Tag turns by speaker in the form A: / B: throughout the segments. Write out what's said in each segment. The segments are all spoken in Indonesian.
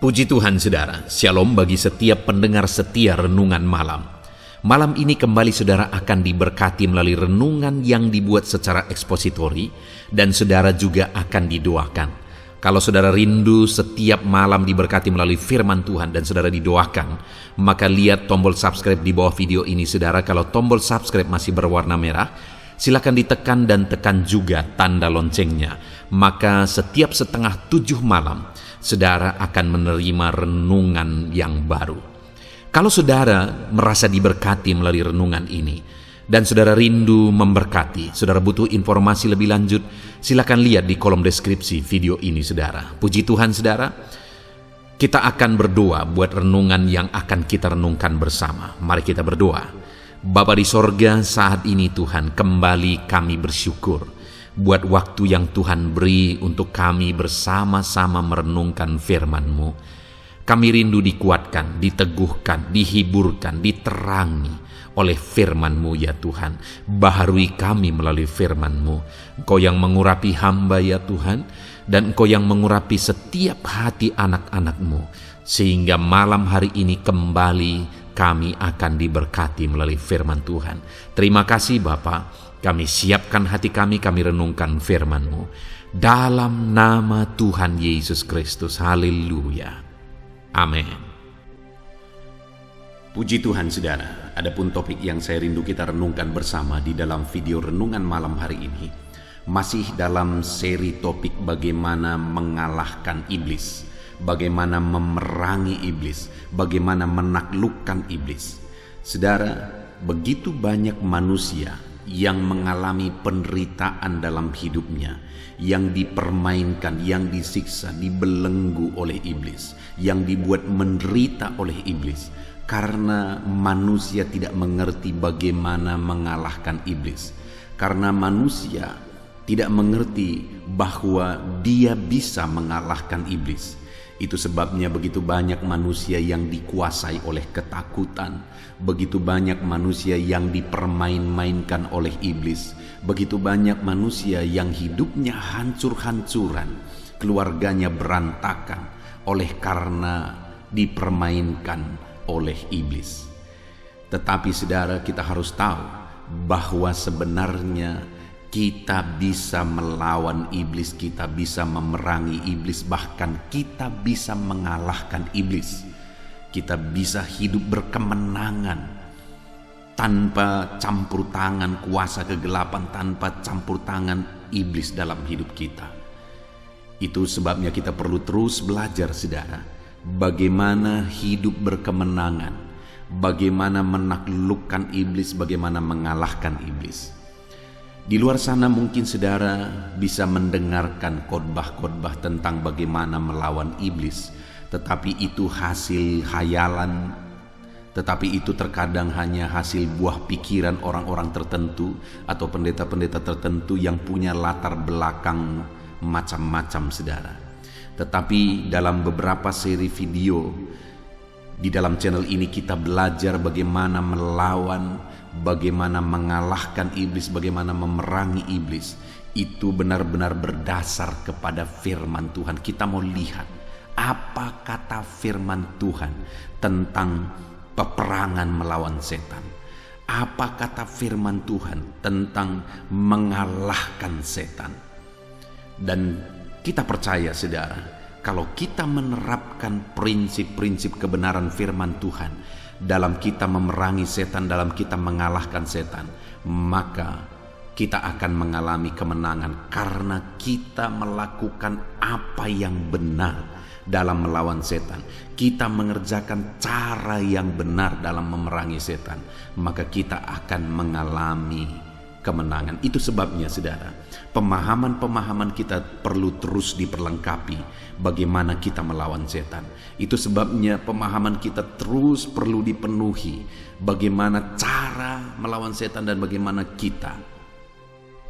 A: Puji Tuhan saudara, shalom bagi setiap pendengar setia renungan malam. Malam ini kembali saudara akan diberkati melalui renungan yang dibuat secara ekspositori dan saudara juga akan didoakan. Kalau saudara rindu setiap malam diberkati melalui firman Tuhan dan saudara didoakan, maka lihat tombol subscribe di bawah video ini saudara. Kalau tombol subscribe masih berwarna merah, silakan ditekan dan tekan juga tanda loncengnya. Maka setiap setengah 7 malam, saudara akan menerima renungan yang baru. Kalau saudara merasa diberkati melalui renungan ini, dan saudara rindu memberkati, saudara butuh informasi lebih lanjut, silakan lihat di kolom deskripsi video ini saudara. Puji Tuhan saudara, kita akan berdoa buat renungan yang akan kita renungkan bersama. Mari kita berdoa. Bapa di sorga, saat ini Tuhan kembali kami bersyukur buat waktu yang Tuhan beri untuk kami bersama-sama merenungkan firman-Mu. Kami rindu dikuatkan, diteguhkan, dihiburkan, diterangi oleh firman-Mu ya Tuhan. Baharui kami melalui firman-Mu. Engkau yang mengurapi hamba ya Tuhan, dan Engkau yang mengurapi setiap hati anak-anak-Mu, sehingga malam hari ini kembali kami akan diberkati melalui firman Tuhan. Terima kasih Bapa. Kami siapkan hati kami renungkan firman-Mu. Dalam nama Tuhan Yesus Kristus. Haleluya. Amin. Puji Tuhan saudara. Adapun topik yang saya rindu kita renungkan bersama di dalam video renungan malam hari ini, masih dalam seri topik bagaimana mengalahkan iblis, bagaimana memerangi iblis, bagaimana menaklukkan iblis. Saudara, begitu banyak manusia yang mengalami penderitaan dalam hidupnya, yang dipermainkan, yang disiksa, dibelenggu oleh iblis, yang dibuat menderita oleh iblis, karena manusia tidak mengerti bagaimana mengalahkan iblis, karena manusia tidak mengerti bahwa dia bisa mengalahkan iblis. Itu sebabnya begitu banyak manusia yang dikuasai oleh ketakutan, begitu banyak manusia yang dipermain-mainkan oleh iblis, begitu banyak manusia yang hidupnya hancur-hancuran, keluarganya berantakan oleh karena dipermainkan oleh iblis. Tetapi saudara, kita harus tahu bahwa sebenarnya kita bisa melawan iblis, kita bisa memerangi iblis, bahkan kita bisa mengalahkan iblis. Kita bisa hidup berkemenangan tanpa campur tangan kuasa kegelapan, tanpa campur tangan iblis dalam hidup kita. Itu sebabnya kita perlu terus belajar saudara, bagaimana hidup berkemenangan, bagaimana menaklukkan iblis, bagaimana mengalahkan iblis. Di luar sana mungkin saudara bisa mendengarkan khotbah-khotbah tentang bagaimana melawan iblis, tetapi itu hasil hayalan, tetapi itu terkadang hanya hasil buah pikiran orang-orang tertentu atau pendeta-pendeta tertentu yang punya latar belakang macam-macam saudara. Tetapi dalam beberapa seri video di dalam channel ini kita belajar bagaimana melawan, bagaimana mengalahkan iblis, bagaimana memerangi iblis. Itu benar-benar berdasar kepada firman Tuhan. Kita mau lihat apa kata firman Tuhan tentang peperangan melawan setan. Apa kata firman Tuhan tentang mengalahkan setan. Dan kita percaya saudara, kalau kita menerapkan prinsip-prinsip kebenaran firman Tuhan dalam kita memerangi setan, dalam kita mengalahkan setan, maka kita akan mengalami kemenangan karena kita melakukan apa yang benar dalam melawan setan. Kita mengerjakan cara yang benar dalam memerangi setan, maka kita akan mengalami kemenangan. Itu sebabnya saudara, pemahaman-pemahaman kita perlu terus diperlengkapi bagaimana kita melawan setan. Itu sebabnya pemahaman kita terus perlu dipenuhi bagaimana cara melawan setan dan bagaimana kita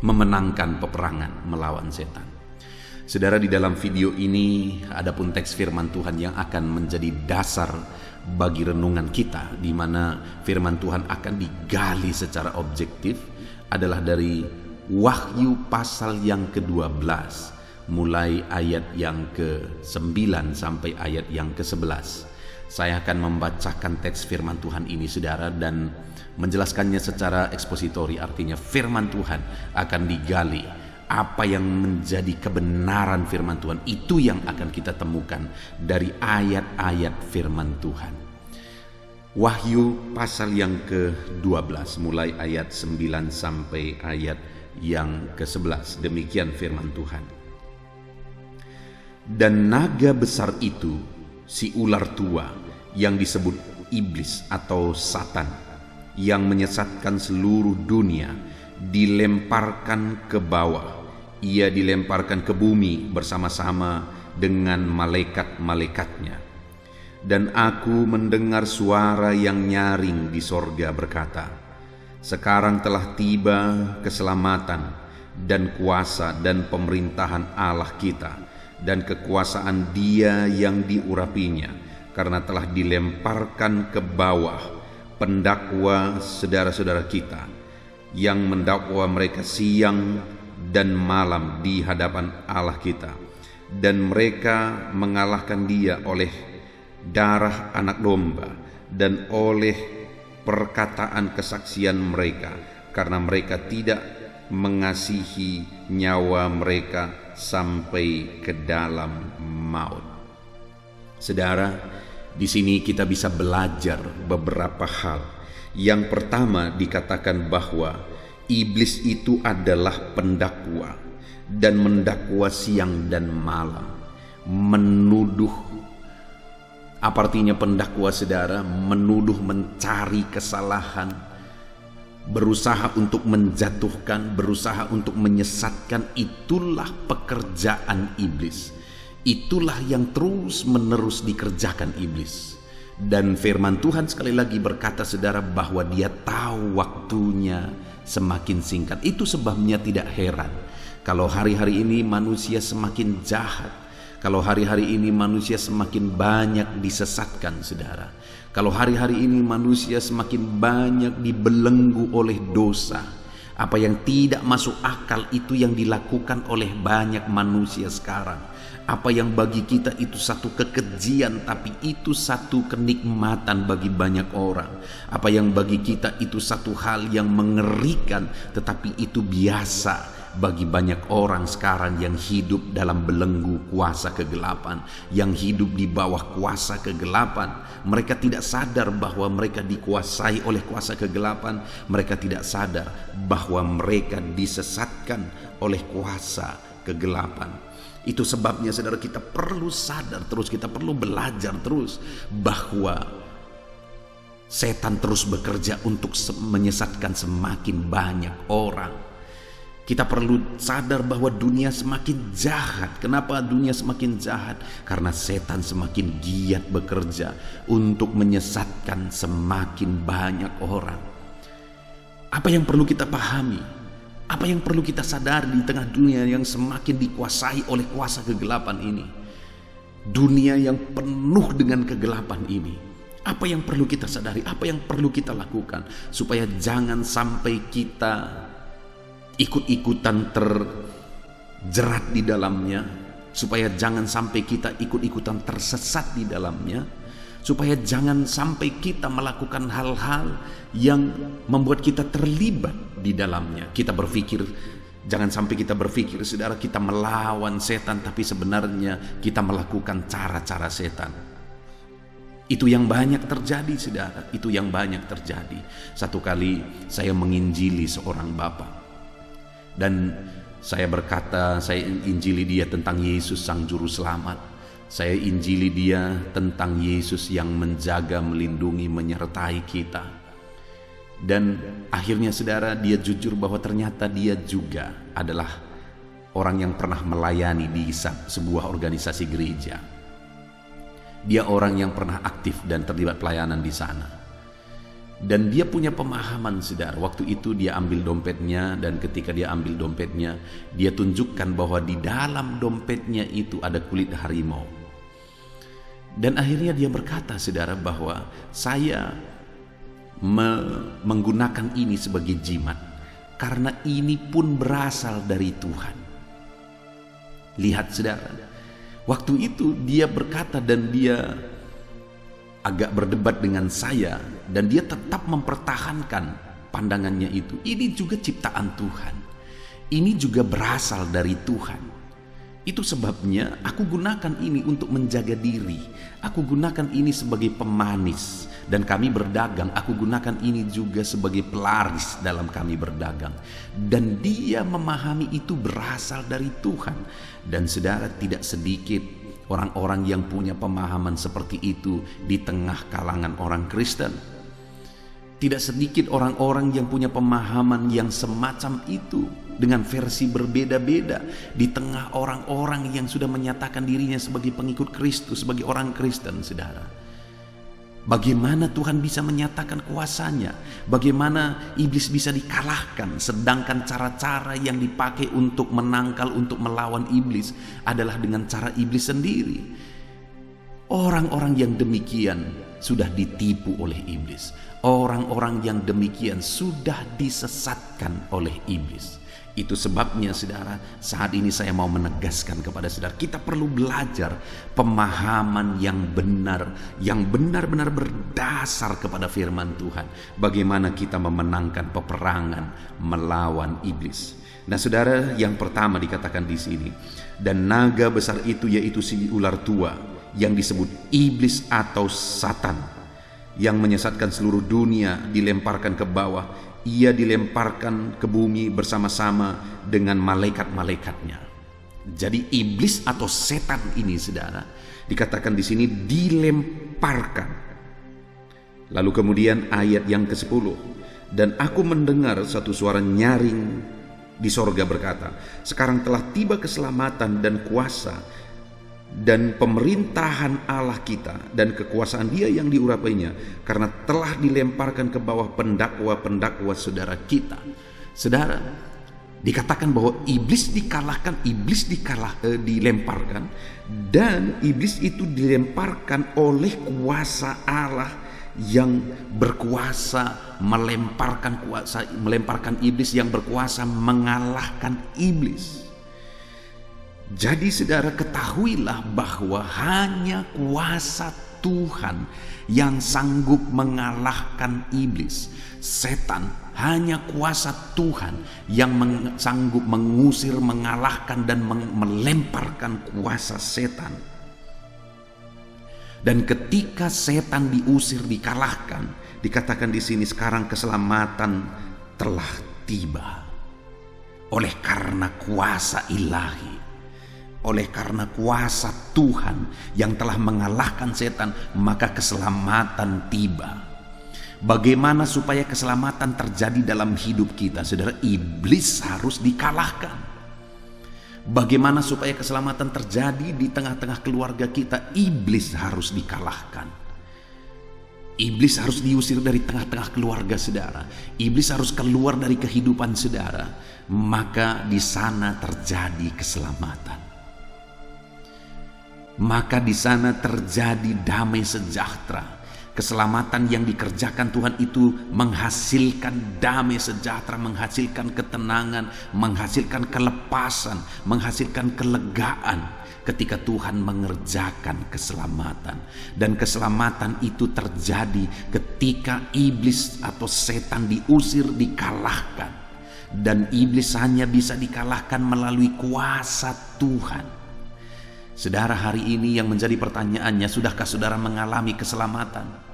A: memenangkan peperangan melawan setan. Saudara, di dalam video ini adapun teks firman Tuhan yang akan menjadi dasar bagi renungan kita, di mana firman Tuhan akan digali secara objektif, adalah dari Wahyu pasal yang ke-12 mulai ayat yang ke-9 sampai ayat yang ke-11. Saya akan membacakan teks firman Tuhan ini saudara dan menjelaskannya secara ekspositori, artinya firman Tuhan akan digali. Apa yang menjadi kebenaran firman Tuhan itu yang akan kita temukan dari ayat-ayat firman Tuhan. Wahyu pasal yang ke-12 mulai ayat 9 sampai ayat yang ke-11. Demikian firman Tuhan. Dan naga besar itu, si ular tua yang disebut iblis atau Satan, yang menyesatkan seluruh dunia, dilemparkan ke bawah. Ia dilemparkan ke bumi bersama-sama dengan malaikat-malaikatnya. Dan aku mendengar suara yang nyaring di sorga berkata, sekarang telah tiba keselamatan dan kuasa dan pemerintahan Allah kita dan kekuasaan Dia yang diurapinya, karena telah dilemparkan ke bawah pendakwa saudara-saudara kita yang mendakwa mereka siang dan malam di hadapan Allah kita, dan mereka mengalahkan Dia oleh darah anak domba dan oleh perkataan kesaksian mereka, karena mereka tidak mengasihi nyawa mereka sampai ke dalam maut. Saudara, di sini kita bisa belajar beberapa hal. Yang pertama dikatakan bahwa iblis itu adalah pendakwa dan mendakwa siang dan malam, menuduh. Apa artinya pendakwa saudara? Menuduh, mencari kesalahan, berusaha untuk menjatuhkan, berusaha untuk menyesatkan. Itulah pekerjaan iblis. Itulah yang terus menerus dikerjakan iblis. Dan firman Tuhan sekali lagi berkata saudara bahwa Dia tahu waktunya semakin singkat. Itu sebabnya tidak heran kalau hari-hari ini manusia semakin jahat, kalau hari-hari ini manusia semakin banyak disesatkan saudara, kalau hari-hari ini manusia semakin banyak dibelenggu oleh dosa. Apa yang tidak masuk akal itu yang dilakukan oleh banyak manusia sekarang. Apa yang bagi kita itu satu kekejian, tapi itu satu kenikmatan bagi banyak orang. Apa yang bagi kita itu satu hal yang mengerikan, tetapi itu biasa bagi banyak orang sekarang yang hidup dalam belenggu kuasa kegelapan, yang hidup di bawah kuasa kegelapan. Mereka tidak sadar bahwa mereka dikuasai oleh kuasa kegelapan. Mereka tidak sadar bahwa mereka disesatkan oleh kuasa kegelapan. Itu sebabnya saudara, kita perlu sadar terus, kita perlu belajar terus bahwa setan terus bekerja untuk menyesatkan semakin banyak orang. Kita perlu sadar bahwa dunia semakin jahat. Kenapa dunia semakin jahat? Karena setan semakin giat bekerja untuk menyesatkan semakin banyak orang. Apa yang perlu kita pahami? Apa yang perlu kita sadari di tengah dunia yang semakin dikuasai oleh kuasa kegelapan ini? Dunia yang penuh dengan kegelapan ini. Apa yang perlu kita sadari? Apa yang perlu kita lakukan supaya jangan sampai kita ikut-ikutan terjerat di dalamnya, supaya jangan sampai kita ikut-ikutan tersesat di dalamnya, supaya jangan sampai kita melakukan hal-hal yang membuat kita terlibat di dalamnya. Kita berpikir, jangan sampai kita berpikir saudara, kita melawan setan, tapi sebenarnya kita melakukan cara-cara setan. Itu yang banyak terjadi saudara, itu yang banyak terjadi. Satu kali saya menginjili seorang bapak, dan saya berkata, saya injili dia tentang Yesus Sang Juru Selamat. Saya injili dia tentang Yesus yang menjaga, melindungi, menyertai kita. Dan akhirnya saudara, dia jujur bahwa ternyata dia juga adalah orang yang pernah melayani di sebuah organisasi gereja. Dia orang yang pernah aktif dan terlibat pelayanan di sana. Dan dia punya pemahaman saudara. Waktu itu dia ambil dompetnya, dan ketika dia ambil dompetnya, dia tunjukkan bahwa di dalam dompetnya itu ada kulit harimau. Dan akhirnya dia berkata saudara bahwa saya menggunakan ini sebagai jimat karena ini pun berasal dari Tuhan. Lihat saudara, waktu itu dia berkata dan dia agak berdebat dengan saya, dan dia tetap mempertahankan pandangannya itu. Ini juga ciptaan Tuhan, ini juga berasal dari Tuhan. Itu sebabnya aku gunakan ini untuk menjaga diri. Aku gunakan ini sebagai pemanis. Dan kami berdagang, aku gunakan ini juga sebagai pelaris dalam kami berdagang. Dan dia memahami itu berasal dari Tuhan. Dan saudara, tidak sedikit orang-orang yang punya pemahaman seperti itu di tengah kalangan orang Kristen. Tidak sedikit orang-orang yang punya pemahaman yang semacam itu dengan versi berbeda-beda di tengah orang-orang yang sudah menyatakan dirinya sebagai pengikut Kristus, sebagai orang Kristen, saudara. Bagaimana Tuhan bisa menyatakan kuasanya? Bagaimana iblis bisa dikalahkan? Sedangkan cara-cara yang dipakai untuk menangkal, untuk melawan iblis adalah dengan cara iblis sendiri. Orang-orang yang demikian sudah ditipu oleh iblis. Orang-orang yang demikian sudah disesatkan oleh iblis. Itu sebabnya saudara, saat ini saya mau menegaskan kepada saudara, kita perlu belajar pemahaman yang benar, yang benar-benar berdasar kepada firman Tuhan. Bagaimana kita memenangkan peperangan melawan iblis. Nah saudara, yang pertama dikatakan di sini, dan naga besar itu yaitu si ular tua yang disebut iblis atau Satan, yang menyesatkan seluruh dunia, dilemparkan ke bawah. Ia dilemparkan ke bumi bersama-sama dengan malaikat-malaikatnya. Jadi iblis atau setan ini saudara, dikatakan di sini dilemparkan. Lalu kemudian ayat yang ke-10, dan aku mendengar satu suara nyaring di sorga berkata, sekarang telah tiba keselamatan dan kuasa dan pemerintahan Allah kita dan kekuasaan Dia yang diurapainya, karena telah dilemparkan ke bawah pendakwa-pendakwa saudara kita. Saudara, dikatakan bahwa iblis dikalahkan, dilemparkan, dan iblis itu dilemparkan oleh kuasa Allah yang berkuasa melemparkan iblis, yang berkuasa mengalahkan iblis. Jadi saudara, ketahuilah bahwa hanya kuasa Tuhan yang sanggup mengalahkan iblis, setan. Hanya kuasa Tuhan yang sanggup mengusir, mengalahkan, dan melemparkan kuasa setan. Dan ketika setan diusir, dikalahkan, dikatakan di sini sekarang keselamatan telah tiba. Oleh karena kuasa ilahi, oleh karena kuasa Tuhan yang telah mengalahkan setan, maka keselamatan tiba. Bagaimana supaya keselamatan terjadi dalam hidup kita? Saudara, iblis harus dikalahkan. Bagaimana supaya keselamatan terjadi di tengah-tengah keluarga kita? Iblis harus dikalahkan. Iblis harus diusir dari tengah-tengah keluarga saudara. Iblis harus keluar dari kehidupan saudara. Maka di sana terjadi keselamatan. Maka di sana terjadi damai sejahtera. Keselamatan yang dikerjakan Tuhan itu menghasilkan damai sejahtera, menghasilkan ketenangan, menghasilkan kelepasan, menghasilkan kelegaan ketika Tuhan mengerjakan keselamatan. Dan keselamatan itu terjadi ketika iblis atau setan diusir, dikalahkan. Dan iblis hanya bisa dikalahkan melalui kuasa Tuhan. Saudara, hari ini yang menjadi pertanyaannya, sudahkah saudara mengalami keselamatan?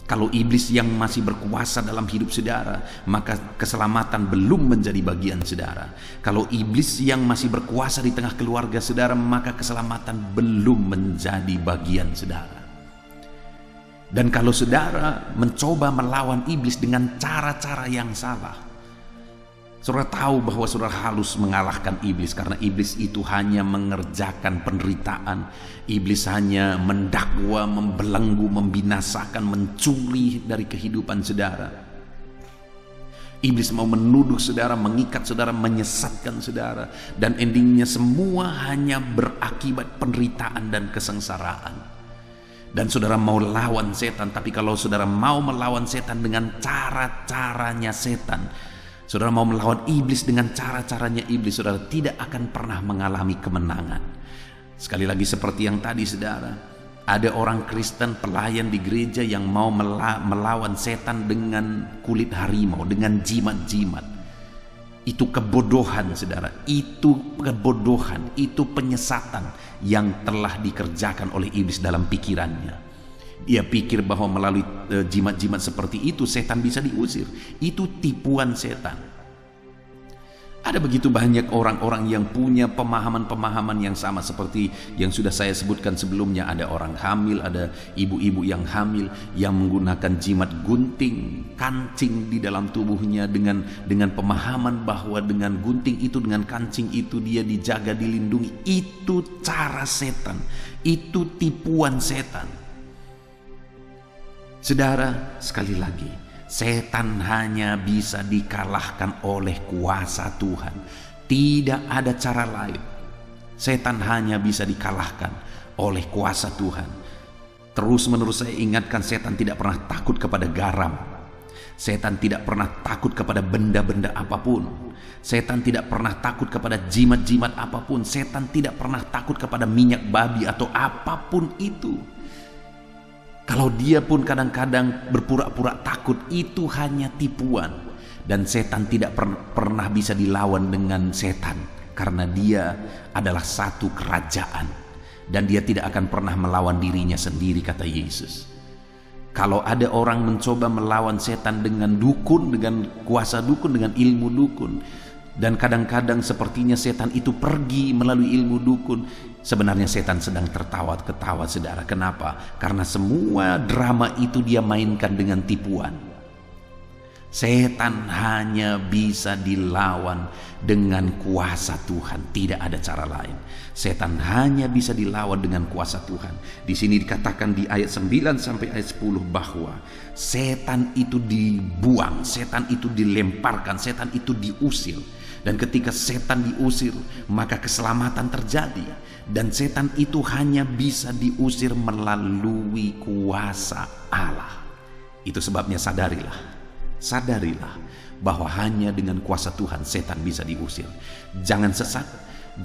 A: Kalau iblis yang masih berkuasa dalam hidup saudara, maka keselamatan belum menjadi bagian saudara. Kalau iblis yang masih berkuasa di tengah keluarga saudara, maka keselamatan belum menjadi bagian saudara. Dan kalau saudara mencoba melawan iblis dengan cara-cara yang salah, saudara tahu bahwa saudara harus mengalahkan iblis, karena iblis itu hanya mengerjakan penderitaan. Iblis hanya mendakwa, membelenggu, membinasakan, mencuri dari kehidupan saudara. Iblis mau menuduh saudara, mengikat saudara, menyesatkan saudara. Dan endingnya semua hanya berakibat penderitaan dan kesengsaraan. Dan saudara mau lawan setan, tapi kalau saudara mau melawan setan dengan cara-caranya setan, Saudara mau melawan iblis dengan cara-caranya iblis, saudara tidak akan pernah mengalami kemenangan. Sekali lagi seperti yang tadi saudara, ada orang Kristen pelayan di gereja yang mau melawan setan dengan kulit harimau, dengan jimat-jimat. Itu kebodohan saudara, itu kebodohan, itu penyesatan yang telah dikerjakan oleh iblis dalam pikirannya. Dia pikir bahwa melalui jimat-jimat seperti itu setan bisa diusir. Itu tipuan setan. Ada begitu banyak orang-orang yang punya pemahaman-pemahaman yang sama seperti yang sudah saya sebutkan sebelumnya. Ada orang hamil, ada ibu-ibu yang hamil yang menggunakan jimat gunting, kancing di dalam tubuhnya dengan pemahaman bahwa dengan gunting itu, dengan kancing itu dia dijaga, dilindungi. Itu cara setan, itu tipuan setan. Saudara, sekali lagi, setan hanya bisa dikalahkan oleh kuasa Tuhan. Tidak ada cara lain. Setan hanya bisa dikalahkan oleh kuasa Tuhan. Terus menerus saya ingatkan, setan tidak pernah takut kepada garam. Setan tidak pernah takut kepada benda-benda apapun. Setan tidak pernah takut kepada jimat-jimat apapun. Setan tidak pernah takut kepada minyak babi atau apapun itu. Kalau dia pun kadang-kadang berpura-pura takut, itu hanya tipuan. Dan setan tidak pernah bisa dilawan dengan setan, karena dia adalah satu kerajaan. Dan dia tidak akan pernah melawan dirinya sendiri, kata Yesus. Kalau ada orang mencoba melawan setan dengan dukun, dengan kuasa dukun, dengan ilmu dukun, dan kadang-kadang sepertinya setan itu pergi melalui ilmu dukun, sebenarnya setan sedang tertawa-ketawa saudara. Kenapa? Karena semua drama itu dia mainkan dengan tipuan. Setan hanya bisa dilawan dengan kuasa Tuhan, tidak ada cara lain. Setan hanya bisa dilawan dengan kuasa Tuhan. Di sini dikatakan di ayat 9 sampai ayat 10 bahwa setan itu dibuang, setan itu dilemparkan, setan itu diusir. Dan ketika setan diusir, maka keselamatan terjadi. Dan setan itu hanya bisa diusir melalui kuasa Allah. Itu sebabnya sadarilah bahwa hanya dengan kuasa Tuhan setan bisa diusir. Jangan sesat,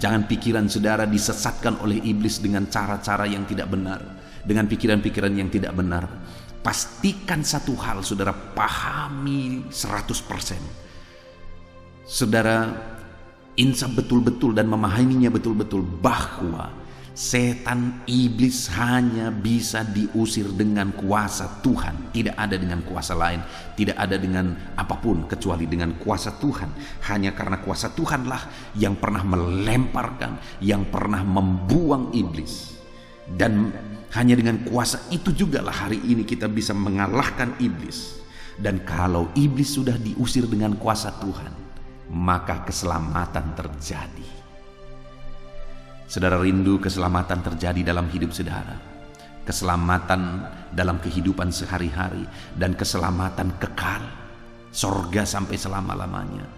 A: jangan pikiran saudara disesatkan oleh iblis dengan cara-cara yang tidak benar, dengan pikiran-pikiran yang tidak benar. Pastikan satu hal, saudara pahami 100%. Saudara insaf betul-betul dan memahaminya betul-betul bahwa setan iblis hanya bisa diusir dengan kuasa Tuhan. Tidak ada dengan kuasa lain, tidak ada dengan apapun kecuali dengan kuasa Tuhan. Hanya karena kuasa Tuhanlah yang pernah melemparkan, yang pernah membuang iblis. Dan hanya dengan kuasa itu jugalah hari ini kita bisa mengalahkan iblis. Dan kalau iblis sudah diusir dengan kuasa Tuhan, maka keselamatan terjadi. Saudara rindu keselamatan terjadi dalam hidup saudara, keselamatan dalam kehidupan sehari-hari, dan keselamatan kekal, sorga sampai selama-lamanya.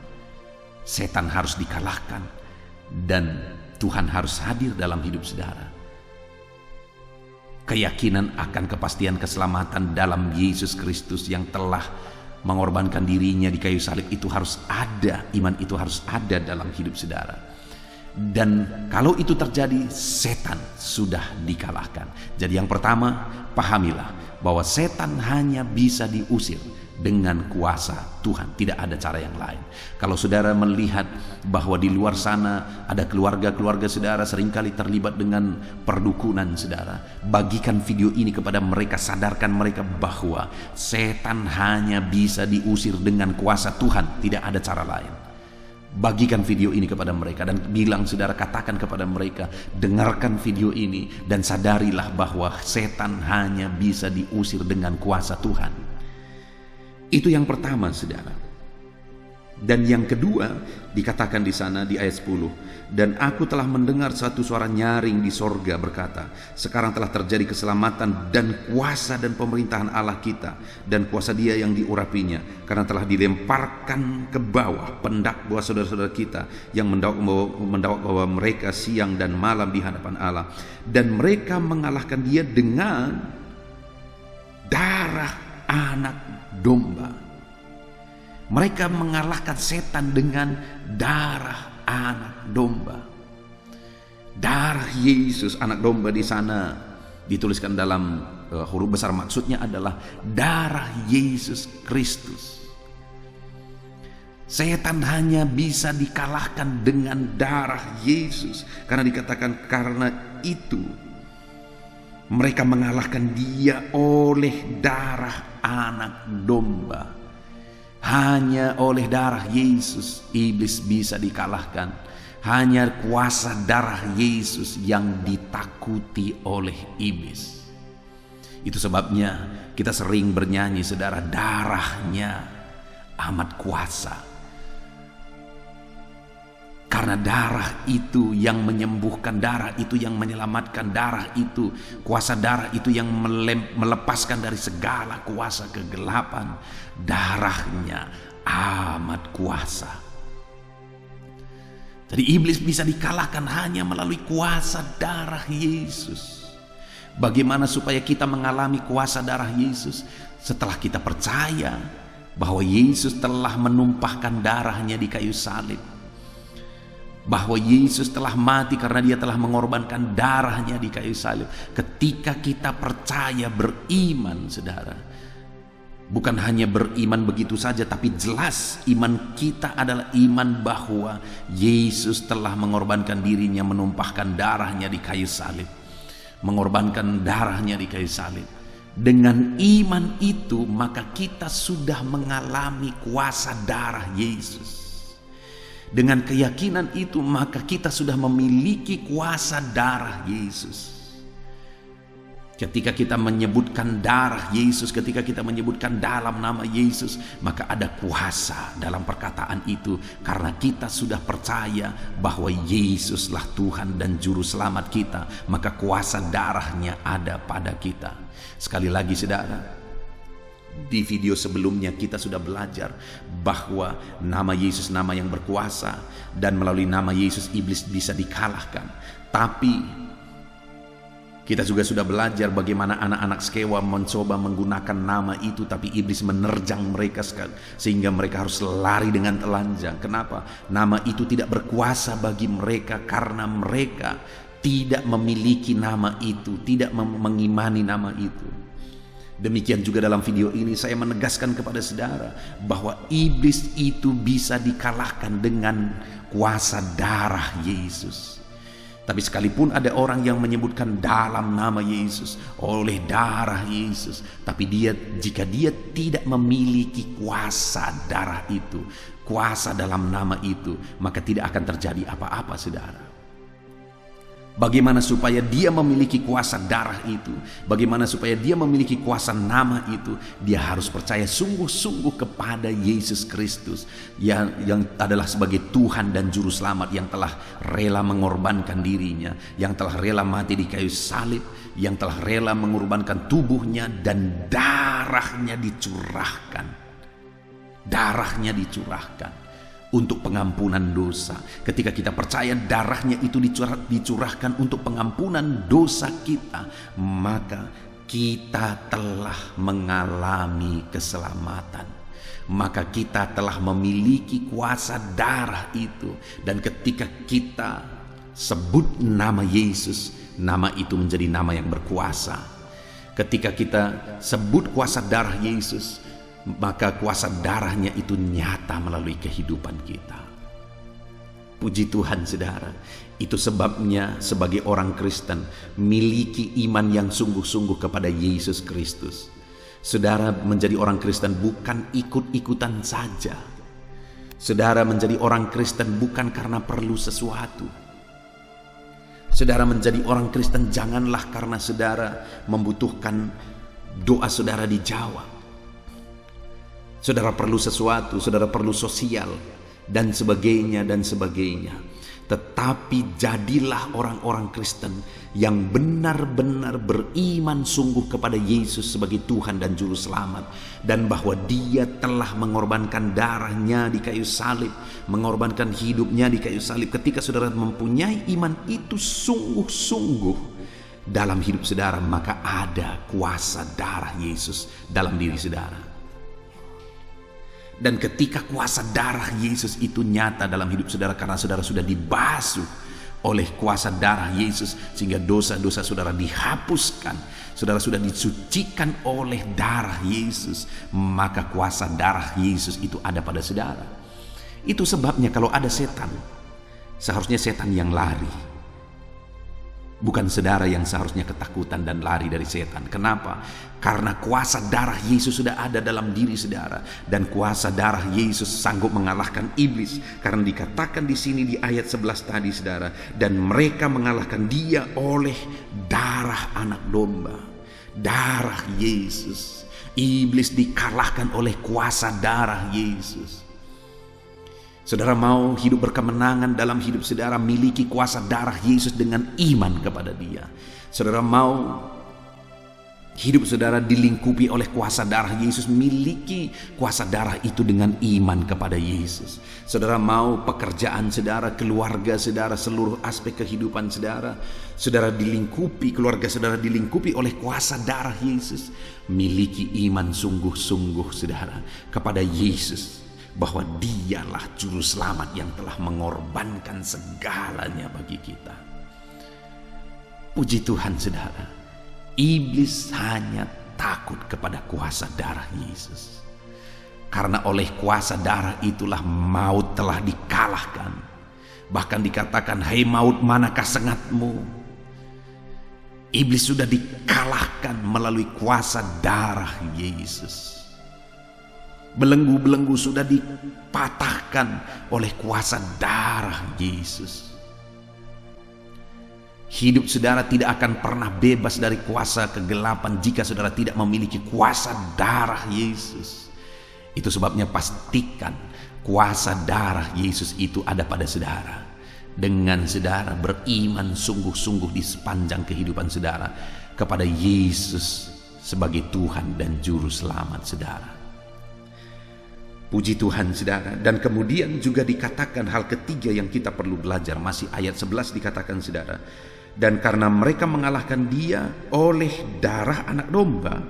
A: Setan harus dikalahkan dan Tuhan harus hadir dalam hidup saudara. Keyakinan akan kepastian keselamatan dalam Yesus Kristus yang telah mengorbankan dirinya di kayu salib itu harus ada. Iman itu harus ada dalam hidup saudara. Dan kalau itu terjadi, setan sudah dikalahkan. Jadi yang pertama, pahamilah bahwa setan hanya bisa diusir dengan kuasa Tuhan. Tidak ada cara yang lain. Kalau saudara melihat bahwa di luar sana ada keluarga-keluarga saudara seringkali terlibat dengan perdukunan saudara, bagikan video ini kepada mereka, sadarkan mereka bahwa setan hanya bisa diusir dengan kuasa Tuhan. Tidak ada cara lain. Bagikan video ini kepada mereka dan bilang, saudara, katakan kepada mereka, dengarkan video ini dan sadarilah bahwa setan hanya bisa diusir dengan kuasa Tuhan. Itu yang pertama, saudara. Dan yang kedua dikatakan di sana di ayat 10, dan aku telah mendengar satu suara nyaring di sorga berkata, sekarang telah terjadi keselamatan dan kuasa dan pemerintahan Allah kita dan kuasa Dia yang diurapinya, karena telah dilemparkan ke bawah pendakwa saudara-saudara kita yang mendakwa bahwa mereka siang dan malam di hadapan Allah, dan mereka mengalahkan Dia dengan darah anak domba. Mereka mengalahkan setan dengan darah anak domba. Darah Yesus anak domba di sana dituliskan dalam huruf besar, maksudnya adalah darah Yesus Kristus. Setan hanya bisa dikalahkan dengan darah Yesus, karena dikatakan karena itu mereka mengalahkan dia oleh darah anak domba. Hanya oleh darah Yesus iblis bisa dikalahkan. Hanya kuasa darah Yesus yang ditakuti oleh iblis. Itu sebabnya kita sering bernyanyi, saudara, darahnya amat kuasa. Karena darah itu yang menyembuhkan, darah itu yang menyelamatkan, darah itu, kuasa darah itu yang melepaskan dari segala kuasa kegelapan. Darahnya amat kuasa. Jadi iblis bisa dikalahkan hanya melalui kuasa darah Yesus. Bagaimana supaya kita mengalami kuasa darah Yesus? Setelah kita percaya bahwa Yesus telah menumpahkan darahnya di kayu salib, bahwa Yesus telah mati karena dia telah mengorbankan darahnya di kayu salib. Ketika kita percaya, beriman, saudara, bukan hanya beriman begitu saja, tapi jelas iman kita adalah iman bahwa Yesus telah mengorbankan dirinya, menumpahkan darahnya di kayu salib, mengorbankan darahnya di kayu salib. Dengan iman itu maka kita sudah mengalami kuasa darah Yesus. Dengan keyakinan itu maka kita sudah memiliki kuasa darah Yesus. Ketika kita menyebutkan darah Yesus, ketika kita menyebutkan dalam nama Yesus, maka ada kuasa dalam perkataan itu, karena kita sudah percaya bahwa Yesuslah Tuhan dan Juru Selamat kita, maka kuasa darahnya ada pada kita. Sekali lagi, saudara, di video sebelumnya kita sudah belajar bahwa nama Yesus nama yang berkuasa, dan melalui nama Yesus iblis bisa dikalahkan. Tapi kita juga sudah belajar bagaimana anak-anak Skewa mencoba menggunakan nama itu, tapi iblis menerjang mereka sehingga mereka harus lari dengan telanjang. Kenapa? Nama itu tidak berkuasa bagi mereka karena mereka tidak memiliki nama itu, tidak mengimani nama itu. Demikian juga dalam video ini saya menegaskan kepada saudara bahwa iblis itu bisa dikalahkan dengan kuasa darah Yesus. Tapi sekalipun ada orang yang menyebutkan dalam nama Yesus, oleh darah Yesus, tapi jika dia tidak memiliki kuasa darah itu, kuasa dalam nama itu, maka tidak akan terjadi apa-apa, saudara. Bagaimana supaya dia memiliki kuasa darah itu? Bagaimana supaya dia memiliki kuasa nama itu? Dia harus percaya sungguh-sungguh kepada Yesus Kristus yang adalah sebagai Tuhan dan Juru Selamat, yang telah rela mengorbankan dirinya, yang telah rela mati di kayu salib, yang telah rela mengorbankan tubuhnya dan darahnya dicurahkan. Darahnya dicurahkan untuk pengampunan dosa. Ketika kita percaya darahnya itu dicurahkan untuk pengampunan dosa kita, maka kita telah mengalami keselamatan. Maka kita telah memiliki kuasa darah itu. Dan ketika kita sebut nama Yesus, nama itu menjadi nama yang berkuasa. Ketika kita sebut kuasa darah Yesus, maka kuasa darahnya itu nyata melalui kehidupan kita. Puji Tuhan, saudara. Itu sebabnya sebagai orang Kristen miliki iman yang sungguh-sungguh kepada Yesus Kristus. Saudara menjadi orang Kristen bukan ikut-ikutan saja. Saudara menjadi orang Kristen bukan karena perlu sesuatu. Saudara menjadi orang Kristen janganlah karena saudara membutuhkan doa saudara dijawab. Saudara perlu sesuatu, saudara perlu sosial, dan sebagainya, dan sebagainya. Tetapi jadilah orang-orang Kristen yang benar-benar beriman sungguh kepada Yesus sebagai Tuhan dan Juru Selamat, dan bahwa Dia telah mengorbankan darahnya di kayu salib, mengorbankan hidupnya di kayu salib. Ketika saudara mempunyai iman itu sungguh-sungguh dalam hidup saudara, maka ada kuasa darah Yesus dalam diri saudara. Dan ketika kuasa darah Yesus itu nyata dalam hidup saudara, karena saudara sudah dibasuh oleh kuasa darah Yesus, sehingga dosa-dosa saudara dihapuskan, saudara sudah disucikan oleh darah Yesus, maka kuasa darah Yesus itu ada pada saudara. Itu sebabnya kalau ada setan, seharusnya setan yang lari, bukan saudara yang seharusnya ketakutan dan lari dari setan. Kenapa? Karena kuasa darah Yesus sudah ada dalam diri saudara, dan kuasa darah Yesus sanggup mengalahkan iblis. Karena dikatakan di sini di ayat 11 tadi saudara, dan mereka mengalahkan dia oleh darah anak domba, darah Yesus. Iblis dikalahkan oleh kuasa darah Yesus. Saudara mau hidup berkemenangan dalam hidup saudara, miliki kuasa darah Yesus dengan iman kepada dia. Saudara mau hidup saudara dilingkupi oleh kuasa darah Yesus, miliki kuasa darah itu dengan iman kepada Yesus. Saudara mau pekerjaan saudara, keluarga saudara, seluruh aspek kehidupan saudara, saudara dilingkupi, keluarga saudara dilingkupi oleh kuasa darah Yesus. Miliki iman sungguh-sungguh saudara kepada Yesus, bahwa dialah juru selamat yang telah mengorbankan segalanya bagi kita. Puji Tuhan saudara, iblis hanya takut kepada kuasa darah Yesus. Karena oleh kuasa darah itulah maut telah dikalahkan. Bahkan dikatakan, hai maut, manakah sengatmu? Iblis sudah dikalahkan melalui kuasa darah Yesus. Belenggu-belenggu sudah dipatahkan oleh kuasa darah Yesus. Hidup saudara tidak akan pernah bebas dari kuasa kegelapan jika saudara tidak memiliki kuasa darah Yesus. Itu sebabnya pastikan kuasa darah Yesus itu ada pada saudara. Dengan saudara beriman sungguh-sungguh di sepanjang kehidupan saudara kepada Yesus sebagai Tuhan dan Juru Selamat saudara. Puji Tuhan saudara. Dan kemudian juga dikatakan hal ketiga yang kita perlu belajar, masih ayat 11 dikatakan saudara, dan karena mereka mengalahkan dia oleh darah anak domba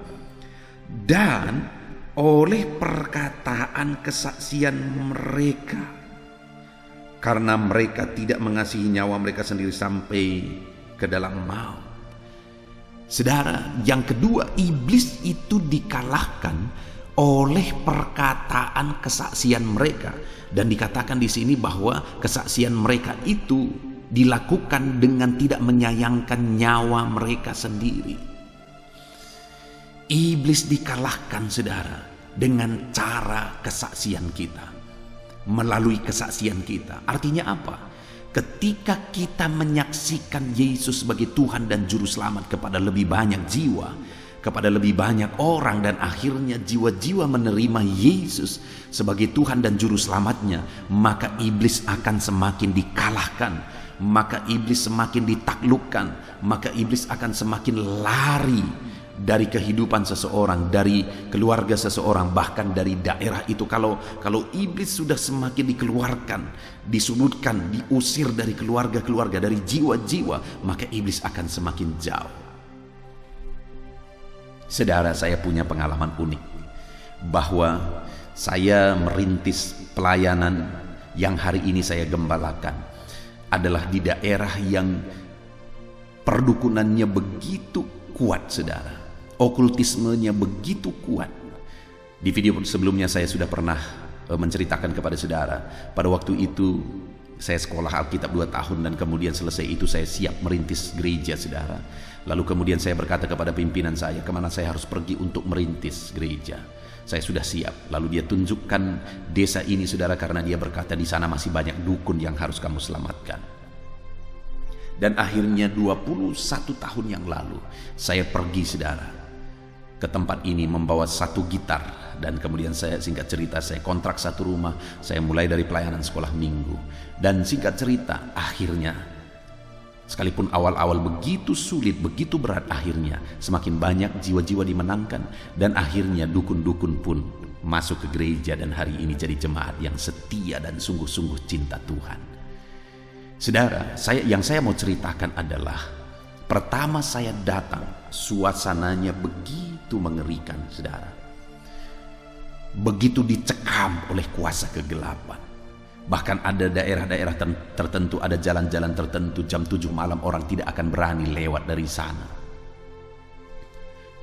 A: dan oleh perkataan kesaksian mereka, karena mereka tidak mengasihi nyawa mereka sendiri sampai ke dalam maut. Saudara, yang kedua, iblis itu dikalahkan oleh perkataan kesaksian mereka, dan dikatakan di sini bahwa kesaksian mereka itu dilakukan dengan tidak menyayangkan nyawa mereka sendiri. Iblis dikalahkan saudara dengan cara kesaksian kita, melalui kesaksian kita. Artinya apa? Ketika kita menyaksikan Yesus sebagai Tuhan dan Juru Selamat kepada lebih banyak jiwa, kepada lebih banyak orang, dan akhirnya jiwa-jiwa menerima Yesus sebagai Tuhan dan Juru Selamatnya, maka iblis akan semakin dikalahkan, maka iblis semakin ditaklukkan, maka iblis akan semakin lari dari kehidupan seseorang, dari keluarga seseorang, bahkan dari daerah itu. Kalau iblis sudah semakin dikeluarkan, disudutkan, diusir dari keluarga-keluarga, dari jiwa-jiwa, maka iblis akan semakin jauh. Saudara, saya punya pengalaman unik bahwa saya merintis pelayanan yang hari ini saya gembalakan adalah di daerah yang perdukunannya begitu kuat saudara, okultismenya begitu kuat. Di video sebelumnya saya sudah pernah menceritakan kepada saudara, pada waktu itu saya sekolah Alkitab 2 tahun, dan kemudian selesai itu saya siap merintis gereja saudara. Lalu kemudian saya berkata kepada pimpinan saya, kemana saya harus pergi untuk merintis gereja. Saya sudah siap. Lalu dia tunjukkan desa ini saudara, karena dia berkata di sana masih banyak dukun yang harus kamu selamatkan. Dan akhirnya 21 tahun yang lalu saya pergi saudara ke tempat ini membawa satu gitar, dan kemudian saya, singkat cerita, saya kontrak satu rumah. Saya mulai dari pelayanan sekolah minggu, dan singkat cerita akhirnya, sekalipun awal-awal begitu sulit, begitu berat, akhirnya semakin banyak jiwa-jiwa dimenangkan, dan akhirnya dukun-dukun pun masuk ke gereja, dan hari ini jadi jemaat yang setia dan sungguh-sungguh cinta Tuhan. Saudara, yang saya mau ceritakan adalah, pertama saya datang, suasananya begitu mengerikan saudara. begitu dicekam oleh kuasa kegelapan. Bahkan ada daerah-daerah tertentu, ada jalan-jalan tertentu jam 7 malam orang tidak akan berani lewat dari sana.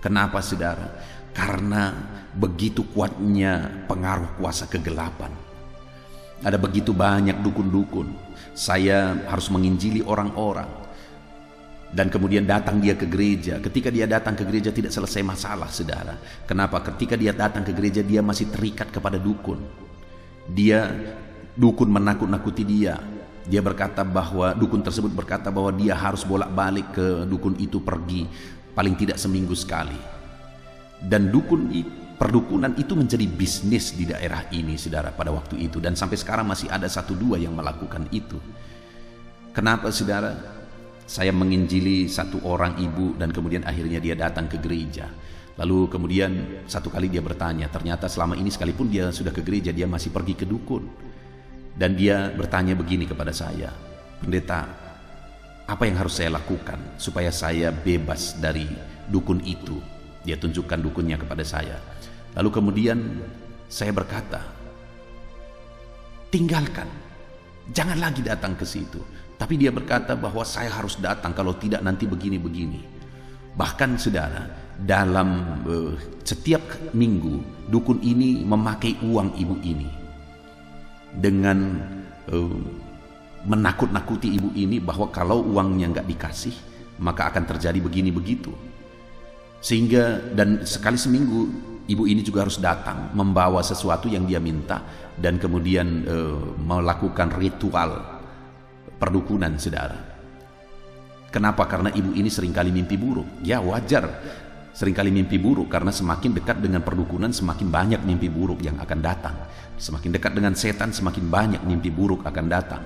A: Kenapa saudara? Karena begitu kuatnya pengaruh kuasa kegelapan. Ada begitu banyak dukun-dukun. Saya harus menginjili orang-orang. Dan kemudian datang dia ke gereja. Ketika dia datang ke gereja tidak selesai masalah, saudara. Kenapa? Ketika dia datang ke gereja dia masih terikat kepada dukun. Dukun menakut-nakuti dia. Dia berkata bahwa dukun tersebut berkata bahwa dia harus bolak-balik ke dukun itu, pergi paling tidak seminggu sekali. Dan perdukunan itu menjadi bisnis di daerah ini, saudara, pada waktu itu. Dan sampai sekarang masih ada 1-2 yang melakukan itu. Kenapa, saudara? Saya menginjili satu orang ibu dan kemudian akhirnya dia datang ke gereja. Lalu kemudian satu kali dia bertanya, ternyata selama ini sekalipun dia sudah ke gereja, dia masih pergi ke dukun. Dan dia bertanya begini kepada saya, "Pendeta, apa yang harus saya lakukan supaya saya bebas dari dukun itu?" Dia tunjukkan dukunnya kepada saya. Lalu kemudian saya berkata, "Tinggalkan, jangan lagi datang ke situ." Tapi dia berkata bahwa saya harus datang, kalau tidak nanti begini-begini. Bahkan saudara, dalam setiap minggu dukun ini memakai uang ibu ini dengan menakut-nakuti ibu ini bahwa kalau uangnya nggak dikasih maka akan terjadi begini begitu. Sehingga dan sekali seminggu ibu ini juga harus datang membawa sesuatu yang dia minta dan kemudian melakukan ritual perdukunan, saudara. Kenapa? Karena ibu ini seringkali mimpi buruk. Ya wajar seringkali mimpi buruk, karena semakin dekat dengan perdukunan semakin banyak mimpi buruk yang akan datang. Semakin dekat dengan setan semakin banyak mimpi buruk akan datang.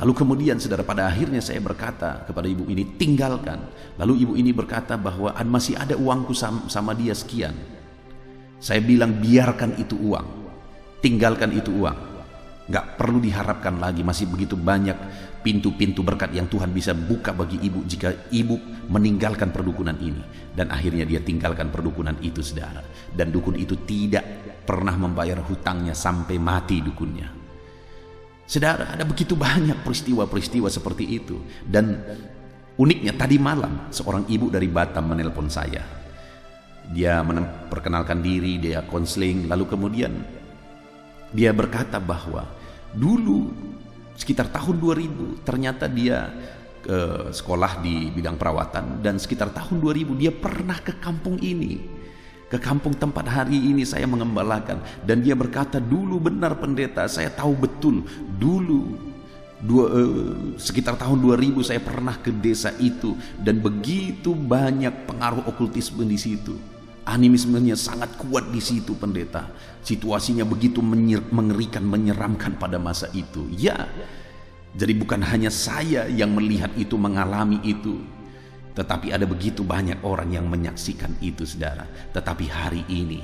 A: Lalu kemudian saudara, pada akhirnya saya berkata kepada ibu ini, "Tinggalkan." Lalu ibu ini berkata bahwa masih ada uangku sama dia sekian. Saya bilang, biarkan itu uang, tinggalkan itu uang. Gak perlu diharapkan lagi, masih begitu banyak pintu-pintu berkat yang Tuhan bisa buka bagi ibu jika ibu meninggalkan perdukunan ini. Dan akhirnya dia tinggalkan perdukunan itu, saudara. Dan dukun itu tidak pernah membayar hutangnya sampai mati dukunnya. Saudara, ada begitu banyak peristiwa-peristiwa seperti itu. Dan uniknya tadi malam seorang ibu dari Batam menelpon saya. Dia memperkenalkan diri, dia konseling, lalu kemudian dia berkata bahwa dulu sekitar tahun 2000 ternyata dia sekolah di bidang perawatan, dan sekitar tahun 2000 dia pernah ke kampung ini, ke kampung tempat hari ini saya mengembalakan. Dan dia berkata, "Dulu benar pendeta, saya tahu betul dulu sekitar tahun 2000 saya pernah ke desa itu dan begitu banyak pengaruh okultisme di situ. Animismenya sangat kuat di situ, pendeta. Situasinya begitu mengerikan, menyeramkan pada masa itu." Ya, jadi bukan hanya saya yang melihat itu, mengalami itu, tetapi ada begitu banyak orang yang menyaksikan itu, saudara. Tetapi hari ini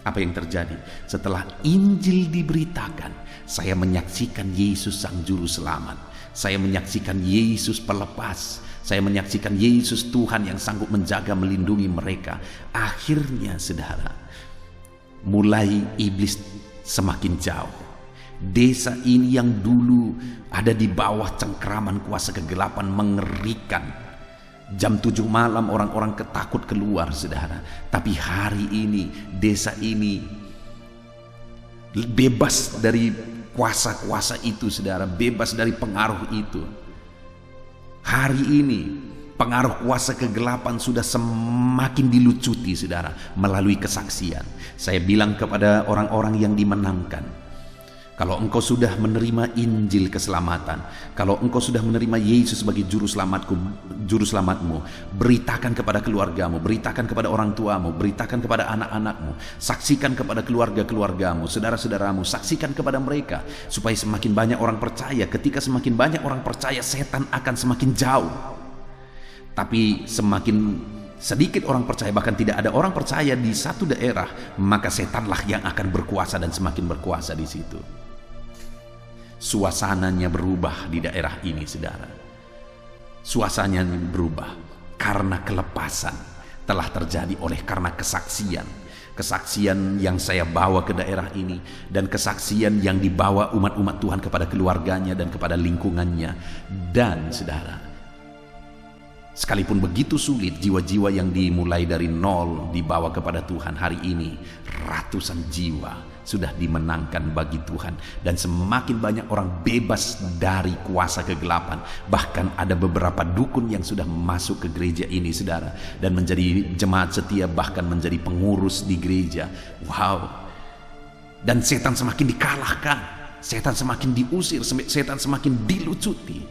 A: apa yang terjadi? Setelah Injil diberitakan, saya menyaksikan Yesus Sang Juru Selamat. Saya menyaksikan Yesus pelepas. Saya menyaksikan Yesus Tuhan yang sanggup menjaga, melindungi mereka. Akhirnya, saudara, mulai iblis semakin jauh. Desa ini yang dulu ada di bawah cengkraman kuasa kegelapan mengerikan. Jam 7 malam orang-orang ketakut keluar, saudara. Tapi hari ini desa ini bebas dari kuasa-kuasa itu, saudara. Bebas dari pengaruh itu. Hari ini pengaruh kuasa kegelapan sudah semakin dilucuti, saudara, melalui kesaksian. Saya bilang kepada orang-orang yang dimenangkan, kalau engkau sudah menerima Injil keselamatan, kalau engkau sudah menerima Yesus sebagai juru selamatmu, beritakan kepada keluargamu, beritakan kepada orang tuamu, beritakan kepada anak-anakmu, saksikan kepada keluarga-keluargamu, saudara-saudaramu, saksikan kepada mereka, supaya semakin banyak orang percaya. Ketika semakin banyak orang percaya, setan akan semakin jauh. Tapi semakin sedikit orang percaya, bahkan tidak ada orang percaya di satu daerah, maka setanlah yang akan berkuasa dan semakin berkuasa di situ. Suasananya berubah di daerah ini, saudara. Suasananya berubah karena kelepasan telah terjadi karena kesaksian. kesaksian yang saya bawa ke daerah ini, dan kesaksian yang dibawa umat-umat Tuhan kepada keluarganya dan kepada lingkungannya. Dan saudara, sekalipun begitu sulit, jiwa-jiwa yang dimulai dari nol dibawa kepada Tuhan, hari ini ratusan jiwa sudah dimenangkan bagi Tuhan, dan semakin banyak orang bebas dari kuasa kegelapan. Bahkan ada beberapa dukun yang sudah masuk ke gereja ini, saudara, dan menjadi jemaat setia, bahkan menjadi pengurus di gereja. Wow. Dan setan semakin dikalahkan, setan semakin diusir, setan semakin dilucuti.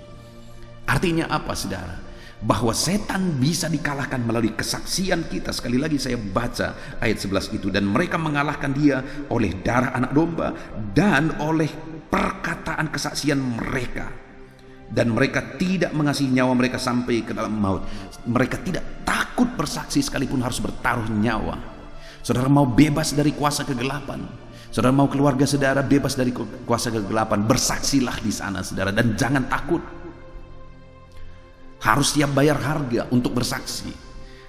A: Artinya apa, saudara? Bahwa setan bisa dikalahkan melalui kesaksian kita. Sekali lagi saya baca ayat 11 itu, dan mereka mengalahkan dia oleh darah anak domba dan oleh perkataan kesaksian mereka, dan mereka tidak mengasihi nyawa mereka sampai ke dalam maut. Mereka tidak takut bersaksi sekalipun harus bertaruh nyawa. Saudara mau bebas dari kuasa kegelapan, saudara mau keluarga saudara bebas dari kuasa kegelapan, bersaksilah di sana, saudara, dan jangan takut. Harus siap bayar harga untuk bersaksi.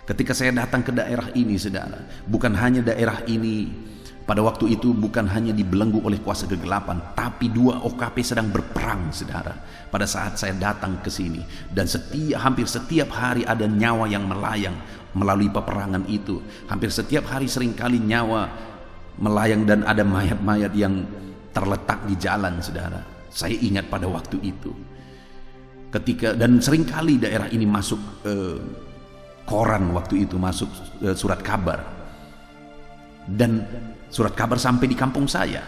A: Ketika saya datang ke daerah ini, saudara, bukan hanya daerah ini pada waktu itu bukan hanya dibelenggu oleh kuasa kegelapan, tapi 2 OKP sedang berperang, saudara, pada saat saya datang ke sini. Dan hampir setiap hari ada nyawa yang melayang melalui peperangan itu. Hampir setiap hari seringkali nyawa melayang, dan ada mayat-mayat yang terletak di jalan, saudara. Saya ingat pada waktu itu. Dan seringkali daerah ini masuk koran waktu itu, masuk surat kabar, dan surat kabar sampai di kampung saya.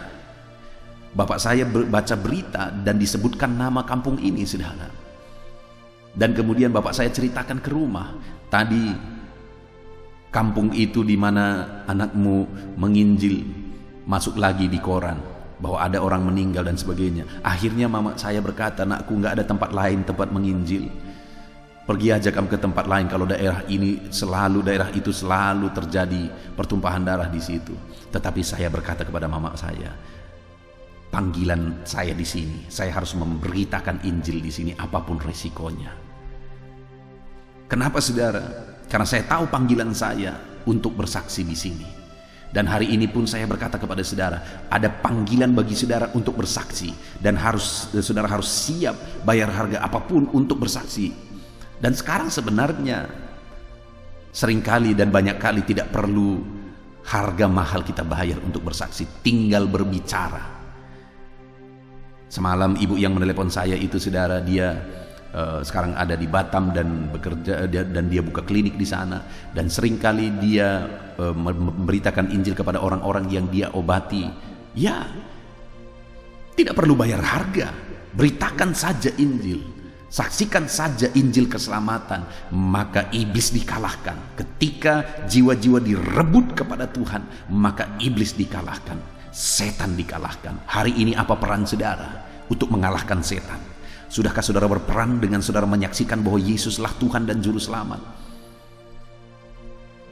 A: Bapak saya baca berita dan disebutkan nama kampung ini, saudara. Dan kemudian bapak saya ceritakan ke rumah, tadi kampung itu di mana anakmu menginjil, masuk lagi di koran bahwa ada orang meninggal dan sebagainya. Akhirnya mama saya berkata, "Nakku, nggak ada tempat lain tempat menginjil. Pergi aja kamu ke tempat lain, kalau daerah itu selalu terjadi pertumpahan darah di situ." Tetapi saya berkata kepada mama saya, panggilan saya di sini, saya harus memberitakan Injil di sini apapun resikonya. Kenapa, saudara? Karena saya tahu panggilan saya untuk bersaksi di sini. Dan hari ini pun saya berkata kepada saudara, ada panggilan bagi saudara untuk bersaksi, dan saudara harus siap bayar harga apapun untuk bersaksi. Dan sekarang sebenarnya seringkali dan banyak kali tidak perlu harga mahal kita bayar untuk bersaksi, tinggal berbicara. Semalam ibu yang menelepon saya itu, saudara, dia sekarang ada di Batam dan bekerja, dan dia buka klinik di sana, dan seringkali dia memberitakan Injil kepada orang-orang yang dia obati. Ya, tidak perlu bayar harga, beritakan saja Injil, saksikan saja Injil keselamatan, maka iblis dikalahkan. Ketika jiwa-jiwa direbut kepada Tuhan, maka iblis dikalahkan, setan dikalahkan. Hari ini apa peran saudara untuk mengalahkan setan? Sudahkah saudara berperan dengan saudara menyaksikan bahwa Yesuslah Tuhan dan Juru Selamat?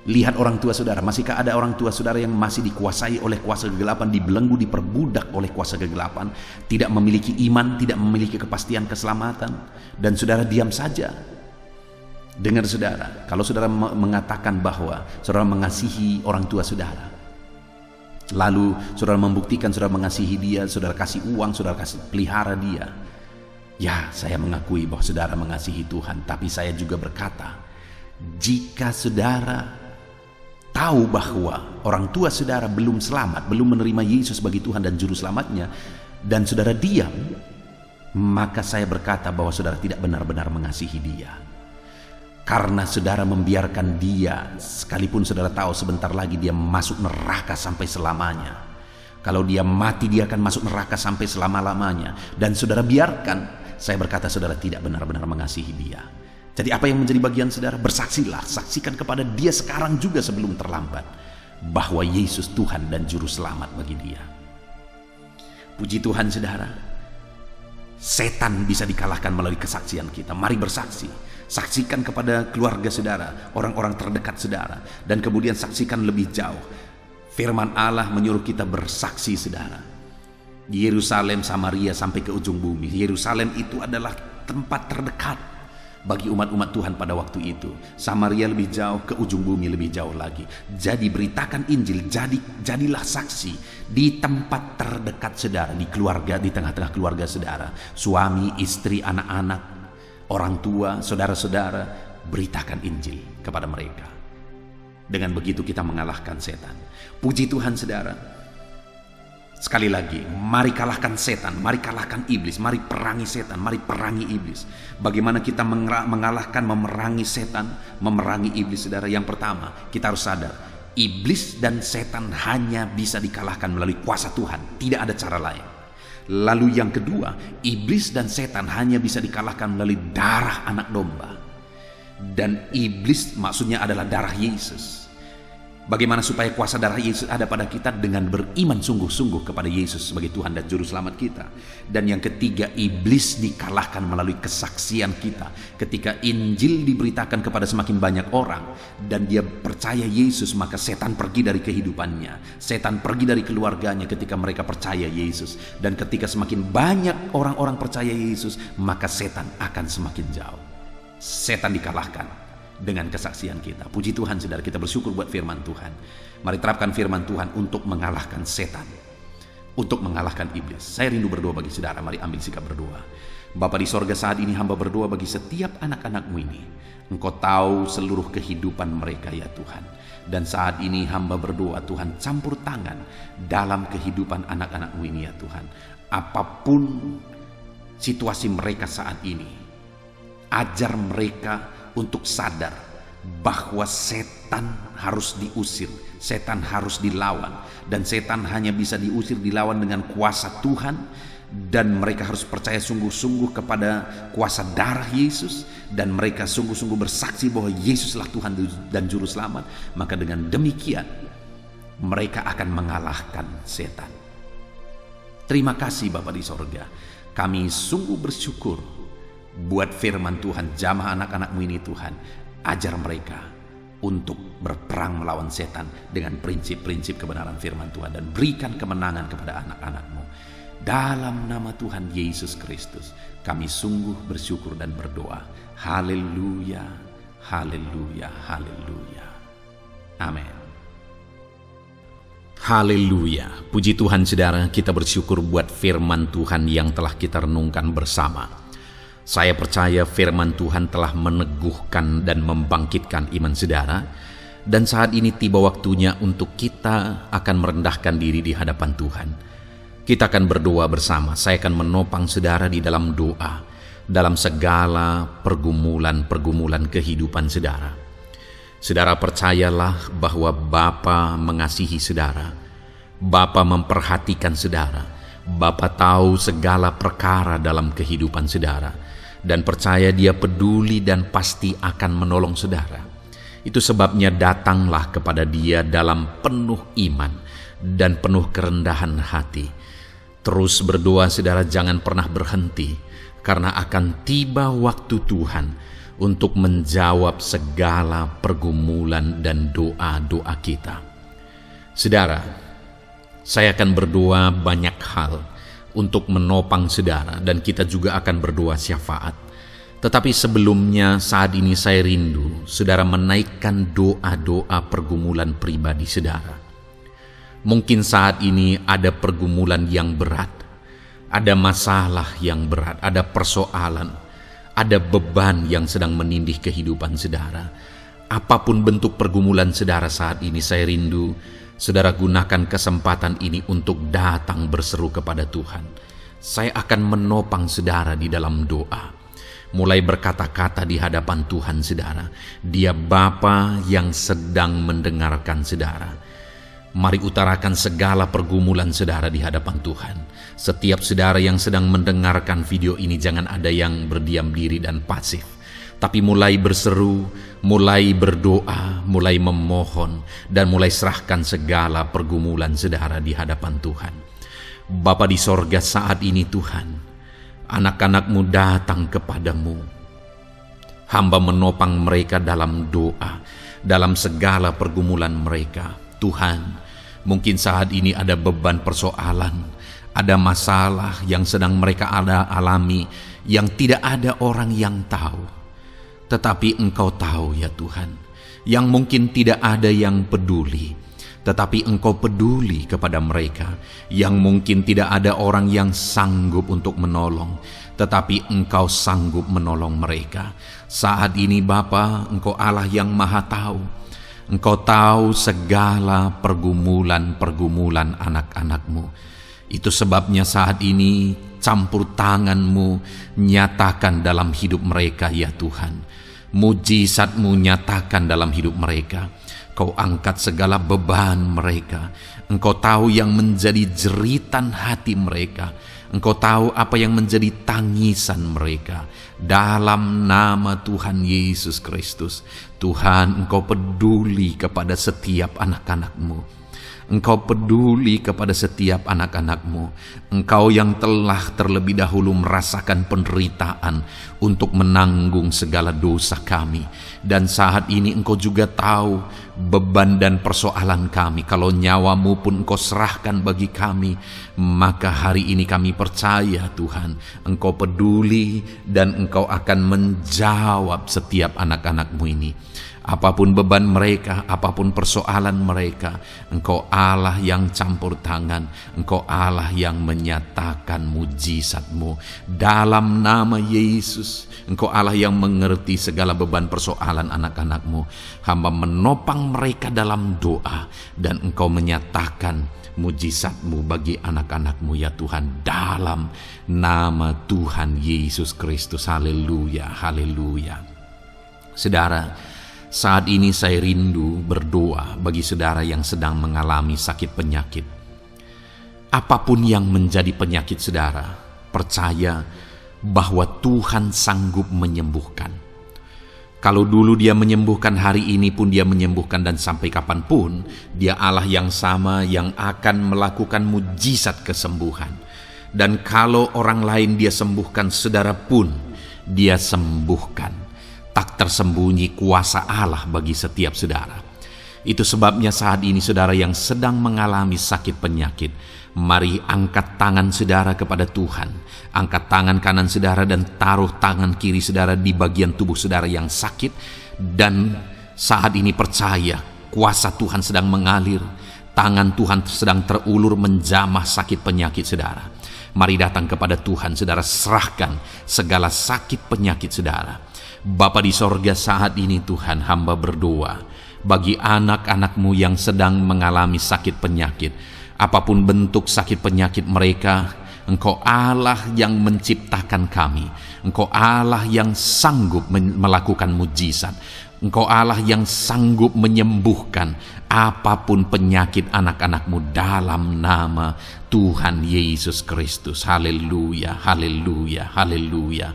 A: Lihat orang tua saudara, masihkah ada orang tua saudara yang masih dikuasai oleh kuasa kegelapan, dibelenggu, diperbudak oleh kuasa kegelapan, tidak memiliki iman, tidak memiliki kepastian keselamatan, dan saudara diam saja? Dengar saudara, kalau saudara mengatakan bahwa saudara mengasihi orang tua saudara, lalu saudara membuktikan saudara mengasihi dia, saudara kasih uang, saudara kasih pelihara dia, ya, saya mengakui bahwa saudara mengasihi Tuhan. Tapi saya juga berkata, jika saudara tahu bahwa orang tua saudara belum selamat, belum menerima Yesus sebagai Tuhan dan Juru Selamatnya, dan saudara diam, maka saya berkata bahwa saudara tidak benar-benar mengasihi dia. Karena saudara membiarkan dia, sekalipun saudara tahu sebentar lagi dia masuk neraka sampai selamanya. Kalau dia mati, dia akan masuk neraka sampai selama-lamanya, dan saudara biarkan. Saya berkata saudara tidak benar-benar mengasihi dia. Jadi apa yang menjadi bagian saudara? Bersaksilah, saksikan kepada dia sekarang juga sebelum terlambat bahwa Yesus Tuhan dan Juru Selamat bagi dia. Puji Tuhan, saudara. Setan bisa dikalahkan melalui kesaksian kita. Mari bersaksi. Saksikan kepada keluarga saudara, orang-orang terdekat saudara, dan kemudian saksikan lebih jauh. Firman Allah menyuruh kita bersaksi, saudara. Di Yerusalem, Samaria, sampai ke ujung bumi. Yerusalem itu adalah tempat terdekat bagi umat-umat Tuhan pada waktu itu. Samaria lebih jauh, ke ujung bumi lebih jauh lagi. Jadi beritakan Injil, jadilah saksi di tempat terdekat saudara, di keluarga, di tengah-tengah keluarga saudara, suami, istri, anak-anak, orang tua, saudara-saudara. Beritakan Injil kepada mereka. Dengan begitu kita mengalahkan setan. Puji Tuhan saudara. Sekali lagi, mari kalahkan setan, mari kalahkan iblis, mari perangi setan, mari perangi iblis. Bagaimana kita mengalahkan, memerangi setan, memerangi iblis saudara? Yang pertama, kita harus sadar, iblis dan setan hanya bisa dikalahkan melalui kuasa Tuhan, tidak ada cara lain. Lalu yang kedua, iblis dan setan hanya bisa dikalahkan melalui darah anak domba. Dan iblis maksudnya adalah darah Yesus. Bagaimana supaya kuasa darah Yesus ada pada kita? Dengan beriman sungguh-sungguh kepada Yesus sebagai Tuhan dan Juru Selamat kita. Dan yang ketiga, iblis dikalahkan melalui kesaksian kita. Ketika Injil diberitakan kepada semakin banyak orang dan dia percaya Yesus, maka setan pergi dari kehidupannya. Setan pergi dari keluarganya ketika mereka percaya Yesus. Dan ketika semakin banyak orang-orang percaya Yesus, maka setan akan semakin jauh. Setan dikalahkan dengan kesaksian kita. Puji Tuhan saudara, kita bersyukur buat firman Tuhan. Mari terapkan firman Tuhan untuk mengalahkan setan, untuk mengalahkan iblis. Saya rindu berdoa bagi saudara. Mari ambil sikap berdoa. Bapa di sorga, saat ini hamba berdoa bagi setiap anak-anak-Mu ini. Engkau tahu seluruh kehidupan mereka ya Tuhan. Dan saat ini hamba berdoa, Tuhan campur tangan dalam kehidupan anak-anak-Mu ini ya Tuhan. Apapun situasi mereka saat ini, ajar mereka untuk sadar bahwa setan harus diusir, setan harus dilawan, dan setan hanya bisa diusir, dilawan dengan kuasa Tuhan. Dan mereka harus percaya sungguh-sungguh kepada kuasa darah Yesus, dan mereka sungguh-sungguh bersaksi bahwa Yesuslah Tuhan dan Juru Selamat. Maka dengan demikian mereka akan mengalahkan setan. Terima kasih Bapa di sorga. Kami sungguh bersyukur buat firman Tuhan, jamah anak-anak-Mu ini Tuhan. Ajar mereka untuk berperang melawan setan dengan prinsip-prinsip kebenaran firman Tuhan, dan berikan kemenangan kepada anak-anak-Mu. Dalam nama Tuhan Yesus Kristus kami sungguh bersyukur dan berdoa. Haleluya, haleluya, haleluya. Amin. Haleluya. Puji Tuhan saudara, kita bersyukur buat firman Tuhan yang telah kita renungkan bersama. Saya percaya firman Tuhan telah meneguhkan dan membangkitkan iman saudara. Dan saat ini tiba waktunya untuk kita akan merendahkan diri di hadapan Tuhan. Kita akan berdoa bersama. Saya akan menopang saudara di dalam doa, dalam segala pergumulan-pergumulan kehidupan saudara. Saudara percayalah bahwa Bapa mengasihi saudara. Bapa memperhatikan saudara. Bapa tahu segala perkara dalam kehidupan saudara. Dan percaya Dia peduli dan pasti akan menolong saudara. Itu sebabnya datanglah kepada Dia dalam penuh iman dan penuh kerendahan hati. Terus berdoa saudara, jangan pernah berhenti, karena akan tiba waktu Tuhan untuk menjawab segala pergumulan dan doa-doa kita. Saudara, saya akan berdoa banyak hal untuk menopang saudara, dan kita juga akan berdoa syafaat. Tetapi sebelumnya saat ini saya rindu saudara menaikkan doa-doa pergumulan pribadi saudara. Mungkin saat ini ada pergumulan yang berat, ada masalah yang berat, ada persoalan, ada beban yang sedang menindih kehidupan saudara. Apapun bentuk pergumulan saudara saat ini, saya rindu saudara gunakan kesempatan ini untuk datang berseru kepada Tuhan. Saya akan menopang saudara di dalam doa. Mulai berkata-kata di hadapan Tuhan saudara. Dia Bapa yang sedang mendengarkan saudara. Mari utarakan segala pergumulan saudara di hadapan Tuhan. Setiap saudara yang sedang mendengarkan video ini, jangan ada yang berdiam diri dan pasif, tapi mulai berseru, mulai berdoa, mulai memohon, dan mulai serahkan segala pergumulan saudara di hadapan Tuhan. Bapa di sorga, saat ini Tuhan, anak-anak-Mu datang kepadamu. Hamba menopang mereka dalam doa, dalam segala pergumulan mereka. Tuhan, mungkin saat ini ada beban persoalan, ada masalah yang sedang mereka alami, yang tidak ada orang yang tahu. Tetapi Engkau tahu ya Tuhan, yang mungkin tidak ada yang peduli, tetapi Engkau peduli kepada mereka. Yang mungkin tidak ada orang yang sanggup untuk menolong, tetapi Engkau sanggup menolong mereka. Saat ini Bapa, Engkau Allah yang Maha Tahu. Engkau tahu segala pergumulan-pergumulan anak-anak-Mu. Itu sebabnya saat ini campur tangan-Mu nyatakan dalam hidup mereka ya Tuhan. Mujizat-Mu nyatakan dalam hidup mereka. Kau angkat segala beban mereka. Engkau tahu yang menjadi jeritan hati mereka. Engkau tahu apa yang menjadi tangisan mereka. Dalam nama Tuhan Yesus Kristus, Tuhan, Engkau peduli kepada setiap anak-anak-Mu. Engkau peduli kepada setiap anak-anak-Mu. Engkau yang telah terlebih dahulu merasakan penderitaan untuk menanggung segala dosa kami. Dan saat ini Engkau juga tahu beban dan persoalan kami. Kalau nyawa-Mu pun Engkau serahkan bagi kami, maka hari ini kami percaya Tuhan, Engkau peduli dan Engkau akan menjawab setiap anak-anak-Mu ini. Apapun beban mereka, apapun persoalan mereka, Engkau Allah yang campur tangan, Engkau Allah yang menyatakan mujizat-Mu. Dalam nama Yesus, Engkau Allah yang mengerti segala beban persoalan anak-anak-Mu. Hamba menopang mereka dalam doa, dan Engkau menyatakan mujizat-Mu bagi anak-anak-Mu ya Tuhan. Dalam nama Tuhan Yesus Kristus. Haleluya, haleluya. Saudara, saat ini saya rindu berdoa bagi saudara yang sedang mengalami sakit penyakit. Apapun yang menjadi penyakit saudara, percaya bahwa Tuhan sanggup menyembuhkan. Kalau dulu Dia menyembuhkan, hari ini pun Dia menyembuhkan, dan sampai kapanpun Dia Allah yang sama yang akan melakukan mujizat kesembuhan. Dan kalau orang lain Dia sembuhkan, saudara pun Dia sembuhkan. Tak tersembunyi kuasa Allah bagi setiap saudara. Itu sebabnya saat ini saudara yang sedang mengalami sakit penyakit, mari angkat tangan saudara kepada Tuhan. Angkat tangan kanan saudara dan taruh tangan kiri saudara di bagian tubuh saudara yang sakit. Dan saat ini percaya kuasa Tuhan sedang mengalir. Tangan Tuhan sedang terulur menjamah sakit penyakit saudara. Mari datang kepada Tuhan saudara, serahkan segala sakit penyakit saudara. Bapa di sorga, saat ini Tuhan, hamba berdoa bagi anak-anak-Mu yang sedang mengalami sakit penyakit. Apapun bentuk sakit penyakit mereka, Engkau Allah yang menciptakan kami. Engkau Allah yang sanggup melakukan mujizat. Engkau Allah yang sanggup menyembuhkan apapun penyakit anak-anak-Mu dalam nama Tuhan Yesus Kristus. Haleluya, haleluya, haleluya.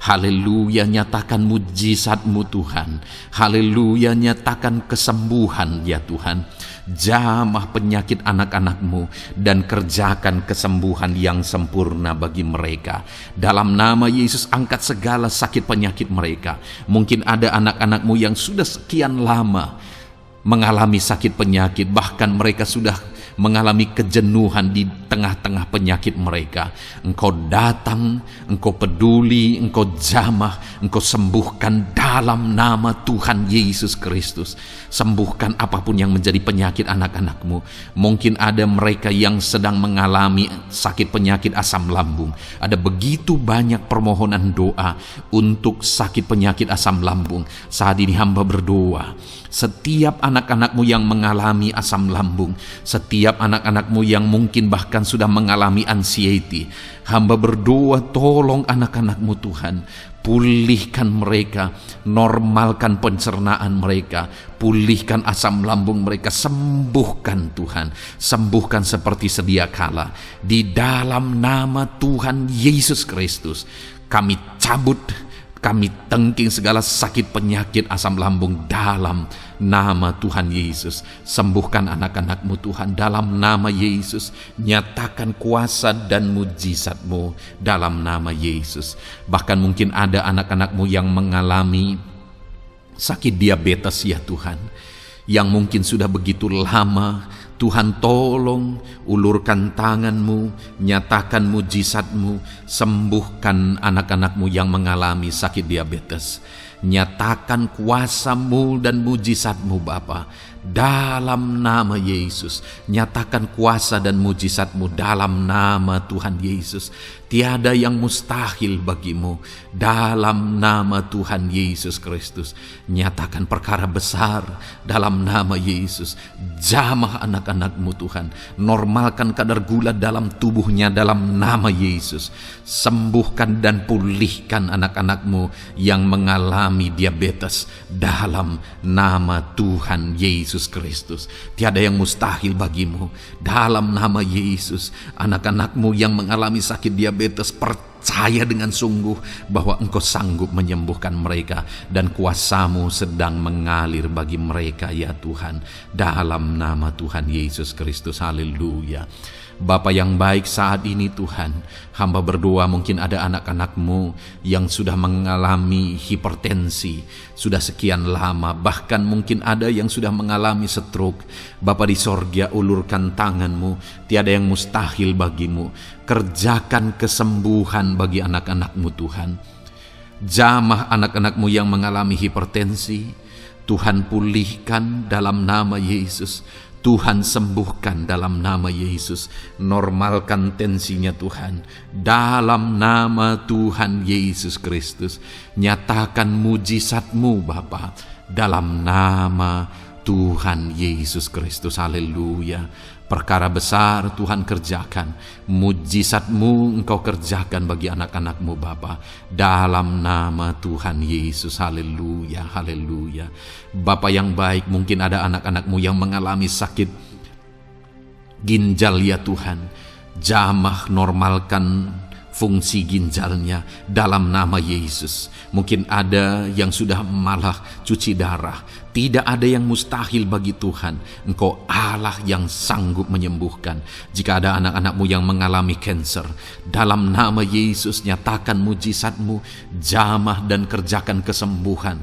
A: Haleluya, nyatakan mujizat-Mu Tuhan. Haleluya, nyatakan kesembuhan ya Tuhan. Jamah penyakit anak-anak-Mu dan kerjakan kesembuhan yang sempurna bagi mereka. Dalam nama Yesus, angkat segala sakit penyakit mereka. Mungkin ada anak-anak-Mu yang sudah sekian lama mengalami sakit penyakit, bahkan mereka sudah mengalami kejenuhan di tengah-tengah penyakit mereka. Engkau datang, Engkau peduli, Engkau jamah, Engkau sembuhkan dalam nama Tuhan Yesus Kristus. Sembuhkan apapun yang menjadi penyakit anak-anak-Mu. Mungkin ada mereka yang sedang mengalami sakit penyakit asam lambung. Ada begitu banyak permohonan doa untuk sakit penyakit asam lambung. Saat ini hamba berdoa, setiap anak-anak-Mu yang mengalami asam lambung, setiap anak-anak-Mu yang mungkin bahkan sudah mengalami anxiety, hamba berdoa, tolong anak-anak-Mu Tuhan, pulihkan mereka, normalkan pencernaan mereka, pulihkan asam lambung mereka, sembuhkan Tuhan, sembuhkan seperti sedia kala. Di dalam nama Tuhan Yesus Kristus, kami cabut, kami tengking segala sakit penyakit asam lambung dalam nama Tuhan Yesus. Sembuhkan anak-anak-Mu Tuhan dalam nama Yesus. Nyatakan kuasa dan mujizat-Mu dalam nama Yesus. Bahkan mungkin ada anak-anak-Mu yang mengalami sakit diabetes ya Tuhan, yang mungkin sudah begitu lama Tuhan tolong, ulurkan tangan-Mu, nyatakan mujizat-Mu, sembuhkan anak-anak-Mu yang mengalami sakit diabetes. Nyatakan kuasa-Mu dan mujizat-Mu Bapa, dalam nama Yesus. Nyatakan kuasa dan mujizat-Mu dalam nama Tuhan Yesus. Tiada yang mustahil bagi-Mu, dalam nama Tuhan Yesus Kristus. Nyatakan perkara besar dalam nama Yesus. Jamah anak-anak-Mu Tuhan, normalkan kadar gula dalam tubuhnya dalam nama Yesus. Sembuhkan dan pulihkan anak-anak-Mu yang mengalami diabetes dalam nama Tuhan Yesus Kristus. Tiada yang mustahil bagi-Mu, dalam nama Yesus. Anak-anak-Mu yang mengalami sakit diabetes, percaya dengan sungguh bahwa Engkau sanggup menyembuhkan mereka, dan kuasa-Mu sedang mengalir bagi mereka ya Tuhan, dalam nama Tuhan Yesus Kristus. Haleluya. Bapa yang baik, saat ini Tuhan, hamba berdoa mungkin ada anak-anak-Mu yang sudah mengalami hipertensi sudah sekian lama, bahkan mungkin ada yang sudah mengalami stroke. Bapa di sorga, ulurkan tangan-Mu, tiada yang mustahil bagi-Mu. Kerjakan kesembuhan bagi anak-anak-Mu Tuhan. Jamah anak-anak-Mu yang mengalami hipertensi, Tuhan pulihkan dalam nama Yesus. Tuhan sembuhkan dalam nama Yesus. Normalkan tensinya Tuhan, dalam nama Tuhan Yesus Kristus. Nyatakan mujizat-Mu Bapa, dalam nama Tuhan Yesus Kristus. Haleluya. Perkara besar Tuhan kerjakan, mujizat-Mu Engkau kerjakan bagi anak-anak-Mu Bapa, dalam nama Tuhan Yesus. Haleluya, haleluya. Bapa yang baik, mungkin ada anak-anak-Mu yang mengalami sakit ginjal ya Tuhan. Jamah, normalkan fungsi ginjalnya dalam nama Yesus. Mungkin ada yang sudah malah cuci darah. Tidak ada yang mustahil bagi Tuhan. Engkau Allah yang sanggup menyembuhkan. Jika ada anak-anak-Mu yang mengalami kanker, dalam nama Yesus nyatakan mujizat-Mu, jamah dan kerjakan kesembuhan.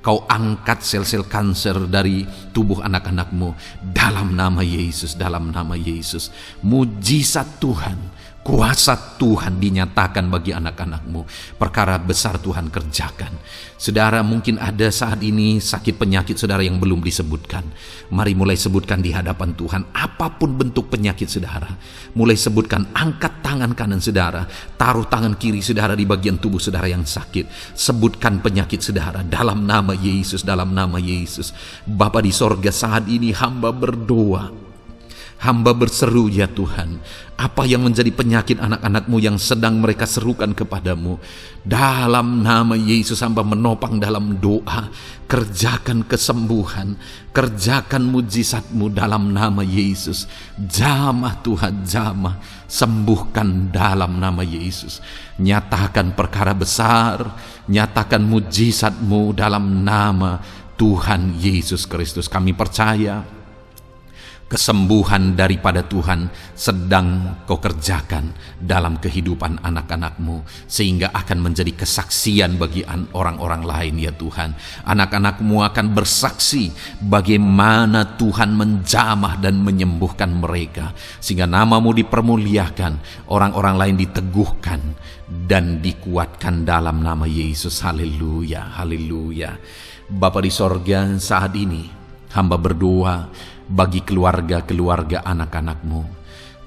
A: Kau angkat sel-sel kanker dari tubuh anak-anak-Mu dalam nama Yesus, dalam nama Yesus. Mujizat Tuhan, kuasa Tuhan dinyatakan bagi anak-anak-Mu. Perkara besar Tuhan kerjakan. Saudara, mungkin ada saat ini sakit penyakit saudara yang belum disebutkan. Mari mulai sebutkan di hadapan Tuhan. Apapun bentuk penyakit saudara, mulai sebutkan. Angkat tangan kanan saudara, taruh tangan kiri saudara di bagian tubuh saudara yang sakit. Sebutkan penyakit saudara dalam nama Yesus, dalam nama Yesus. Bapa di sorga, saat ini hamba berdoa, hamba berseru ya Tuhan, apa yang menjadi penyakit anak-anak-Mu yang sedang mereka serukan kepadamu, dalam nama Yesus hamba menopang dalam doa. Kerjakan kesembuhan, kerjakan mujizat-Mu dalam nama Yesus. Jamah Tuhan, jamah, sembuhkan dalam nama Yesus. Nyatakan perkara besar, nyatakan mujizat-Mu dalam nama Tuhan Yesus Kristus. Kami percaya kesembuhan daripada Tuhan sedang Kau kerjakan dalam kehidupan anak-anak-Mu, sehingga akan menjadi kesaksian bagi orang-orang lain ya Tuhan. Anak-anak-Mu akan bersaksi bagaimana Tuhan menjamah dan menyembuhkan mereka, sehingga nama-Mu dipermuliakan, orang-orang lain diteguhkan dan dikuatkan dalam nama Yesus. Haleluya, haleluya. Bapa di sorga, saat ini hamba berdoa bagi keluarga-keluarga anak-anak-Mu.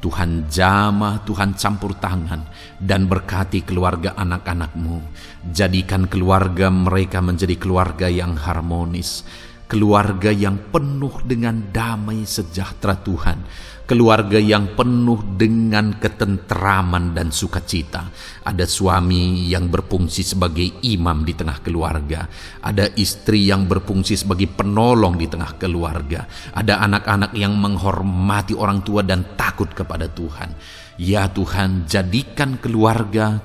A: Tuhan jamah, Tuhan campur tangan dan berkati keluarga anak-anak-Mu. Jadikan keluarga mereka menjadi keluarga yang harmonis, keluarga yang penuh dengan damai sejahtera Tuhan, keluarga yang penuh dengan ketenteraman dan sukacita. Ada suami yang berfungsi sebagai imam di tengah keluarga, ada istri yang berfungsi sebagai penolong di tengah keluarga, ada anak-anak yang menghormati orang tua dan takut kepada Tuhan. Ya Tuhan, jadikan keluarga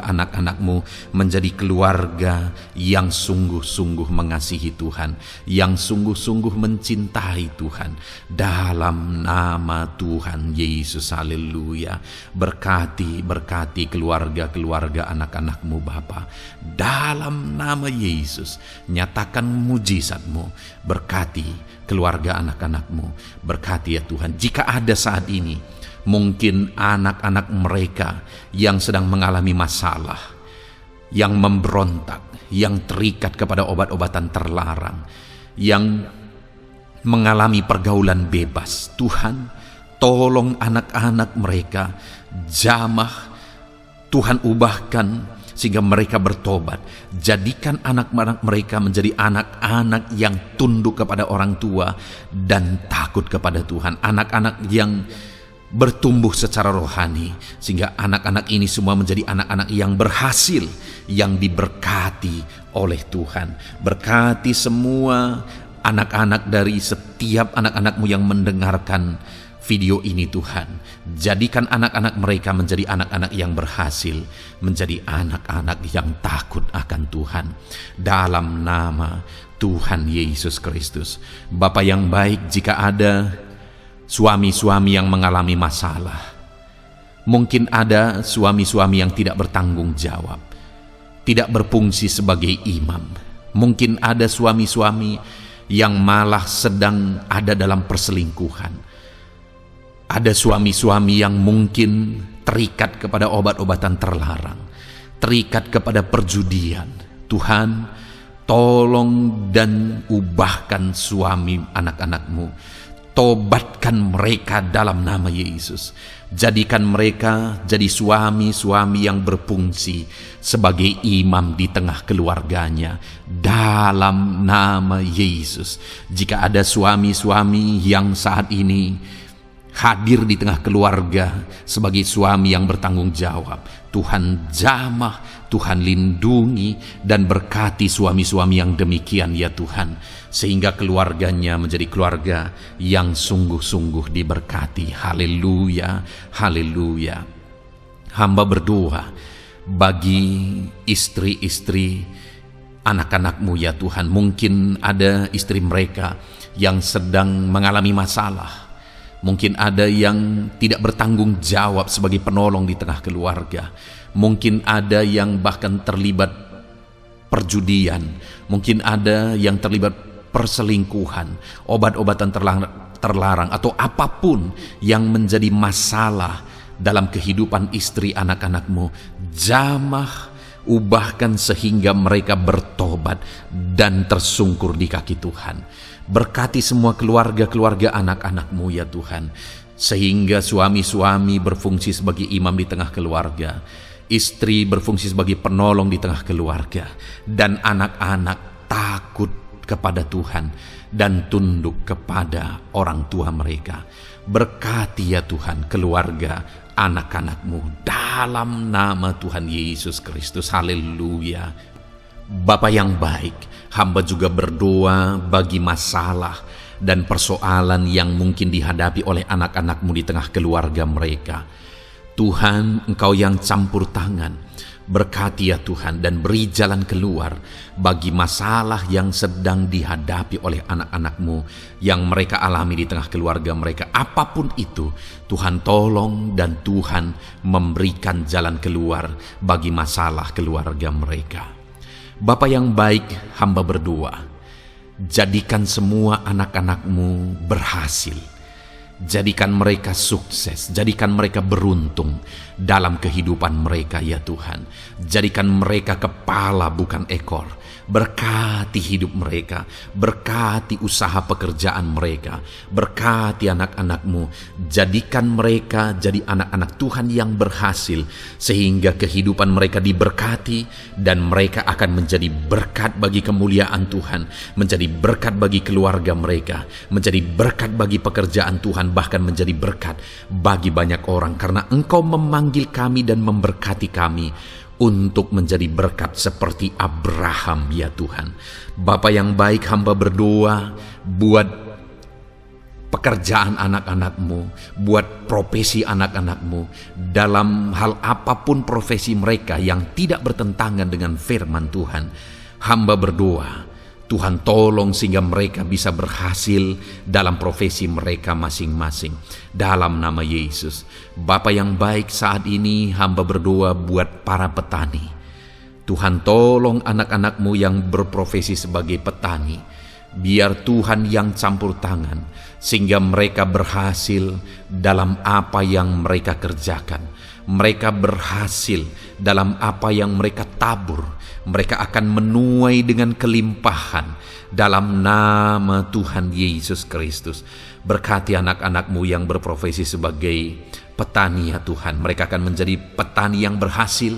A: anak-anak-Mu menjadi keluarga yang sungguh-sungguh mengasihi Tuhan, yang yang sungguh-sungguh mencintai Tuhan. Dalam nama Tuhan Yesus, haleluya. Berkati keluarga-keluarga anak-anak-Mu Bapa. Dalam nama Yesus, nyatakan mujizat-Mu. Berkati keluarga anak-anak-Mu. Berkati ya Tuhan. Jika ada saat ini mungkin anak-anak mereka yang sedang mengalami masalah, yang memberontak, yang terikat kepada obat-obatan terlarang, yang mengalami pergaulan bebas, Tuhan, tolong anak-anak mereka, jamah, Tuhan ubahkan sehingga mereka bertobat. Jadikan anak-anak mereka menjadi anak-anak yang tunduk kepada orang tua dan takut kepada Tuhan. Anak-anak yang bertumbuh secara rohani, sehingga anak-anak ini semua menjadi anak-anak yang berhasil, yang diberkati oleh Tuhan. Berkati semua anak-anak dari setiap anak-anak-Mu yang mendengarkan video ini Tuhan. Jadikan anak-anak mereka menjadi anak-anak yang berhasil, menjadi anak-anak yang takut akan Tuhan. Dalam nama Tuhan Yesus Kristus. Bapa yang baik, jika ada suami-suami yang mengalami masalah, mungkin ada suami-suami yang tidak bertanggung jawab, tidak berfungsi sebagai imam. Mungkin ada suami-suami yang malah sedang ada dalam perselingkuhan. Ada suami-suami yang mungkin terikat kepada obat-obatan terlarang, terikat kepada perjudian. Tuhan, tolong dan ubahkan suami anak-anak-Mu. Tobatkan mereka dalam nama Yesus. Jadikan mereka jadi suami-suami yang berfungsi sebagai imam di tengah keluarganya. Dalam nama Yesus. Jika ada suami-suami yang saat ini hadir di tengah keluarga sebagai suami yang bertanggung jawab, Tuhan jamah, Tuhan lindungi dan berkati suami-suami yang demikian ya Tuhan, sehingga keluarganya menjadi keluarga yang sungguh-sungguh diberkati. Haleluya, haleluya. Hamba berdoa bagi istri-istri anak-anak-Mu ya Tuhan. Mungkin ada istri mereka yang sedang mengalami masalah. Mungkin ada yang tidak bertanggung jawab sebagai penolong di tengah keluarga. Mungkin ada yang bahkan terlibat perjudian. Mungkin ada yang terlibat perselingkuhan, obat-obatan terlarang, atau apapun yang menjadi masalah dalam kehidupan istri anak-anak-Mu. Jamah, ubahkan sehingga mereka bertobat dan tersungkur di kaki Tuhan. Berkati semua keluarga-keluarga anak-anak-Mu ya Tuhan, sehingga suami-suami berfungsi sebagai imam di tengah keluarga, istri berfungsi sebagai penolong di tengah keluarga, dan anak-anak takut kepada Tuhan dan tunduk kepada orang tua mereka. Berkati ya Tuhan keluarga anak-anak-Mu dalam nama Tuhan Yesus Kristus. Haleluya. Bapa yang baik, hamba juga berdoa bagi masalah dan persoalan yang mungkin dihadapi oleh anak-anak-Mu di tengah keluarga mereka. Tuhan, Engkau yang campur tangan, berkati ya Tuhan dan beri jalan keluar bagi masalah yang sedang dihadapi oleh anak-anak-Mu yang mereka alami di tengah keluarga mereka. Apapun itu, Tuhan tolong dan Tuhan memberikan jalan keluar bagi masalah keluarga mereka. Bapa yang baik, hamba berdoa, jadikan semua anak-anak-Mu berhasil. Jadikan mereka sukses, jadikan mereka beruntung dalam kehidupan mereka ya Tuhan. Jadikan mereka kepala bukan ekor. Berkati hidup mereka, berkati usaha pekerjaan mereka, berkati anak-anak-Mu. Jadikan mereka jadi anak-anak Tuhan yang berhasil, sehingga kehidupan mereka diberkati dan mereka akan menjadi berkat bagi kemuliaan Tuhan, menjadi berkat bagi keluarga mereka, menjadi berkat bagi pekerjaan Tuhan, bahkan menjadi berkat bagi banyak orang, karena Engkau memanggil kami dan memberkati kami untuk menjadi berkat seperti Abraham ya Tuhan. Bapa yang baik, hamba berdoa buat pekerjaan anak-anak-Mu, buat profesi anak-anak-Mu, dalam hal apapun profesi mereka yang tidak bertentangan dengan firman Tuhan. Hamba berdoa Tuhan tolong sehingga mereka bisa berhasil dalam profesi mereka masing-masing. Dalam nama Yesus. Bapa yang baik, saat ini hamba berdoa buat para petani. Tuhan tolong anak-anak-Mu yang berprofesi sebagai petani. Biar Tuhan yang campur tangan sehingga mereka berhasil dalam apa yang mereka kerjakan. Mereka berhasil dalam apa yang mereka tabur. Mereka akan menuai dengan kelimpahan dalam nama Tuhan Yesus Kristus. Berkati anak-anak-Mu yang berprofesi sebagai petani ya Tuhan. Mereka akan menjadi petani yang berhasil,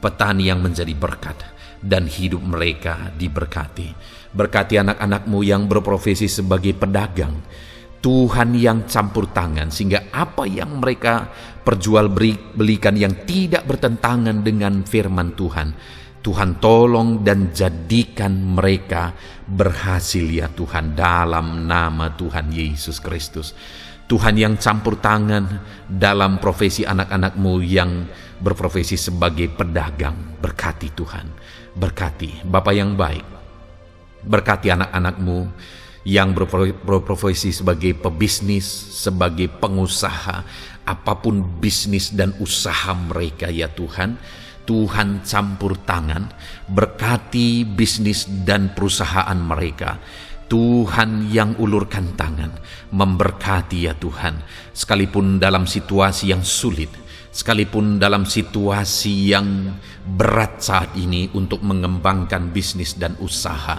A: petani yang menjadi berkat, dan hidup mereka diberkati. Berkati anak-anak-Mu yang berprofesi sebagai pedagang. Tuhan yang campur tangan sehingga apa yang mereka perjualbelikan yang tidak bertentangan dengan firman Tuhan, Tuhan tolong dan jadikan mereka berhasil ya Tuhan, dalam nama Tuhan Yesus Kristus. Tuhan yang campur tangan dalam profesi anak-anak-Mu yang berprofesi sebagai pedagang. Berkati Tuhan, berkati Bapa yang baik. Berkati anak-anak-Mu yang berprofesi sebagai pebisnis, sebagai pengusaha, apapun bisnis dan usaha mereka ya Tuhan. Tuhan campur tangan, berkati bisnis dan perusahaan mereka. Tuhan yang ulurkan tangan, memberkati ya Tuhan. Sekalipun dalam situasi yang sulit, sekalipun dalam situasi yang berat saat ini untuk mengembangkan bisnis dan usaha,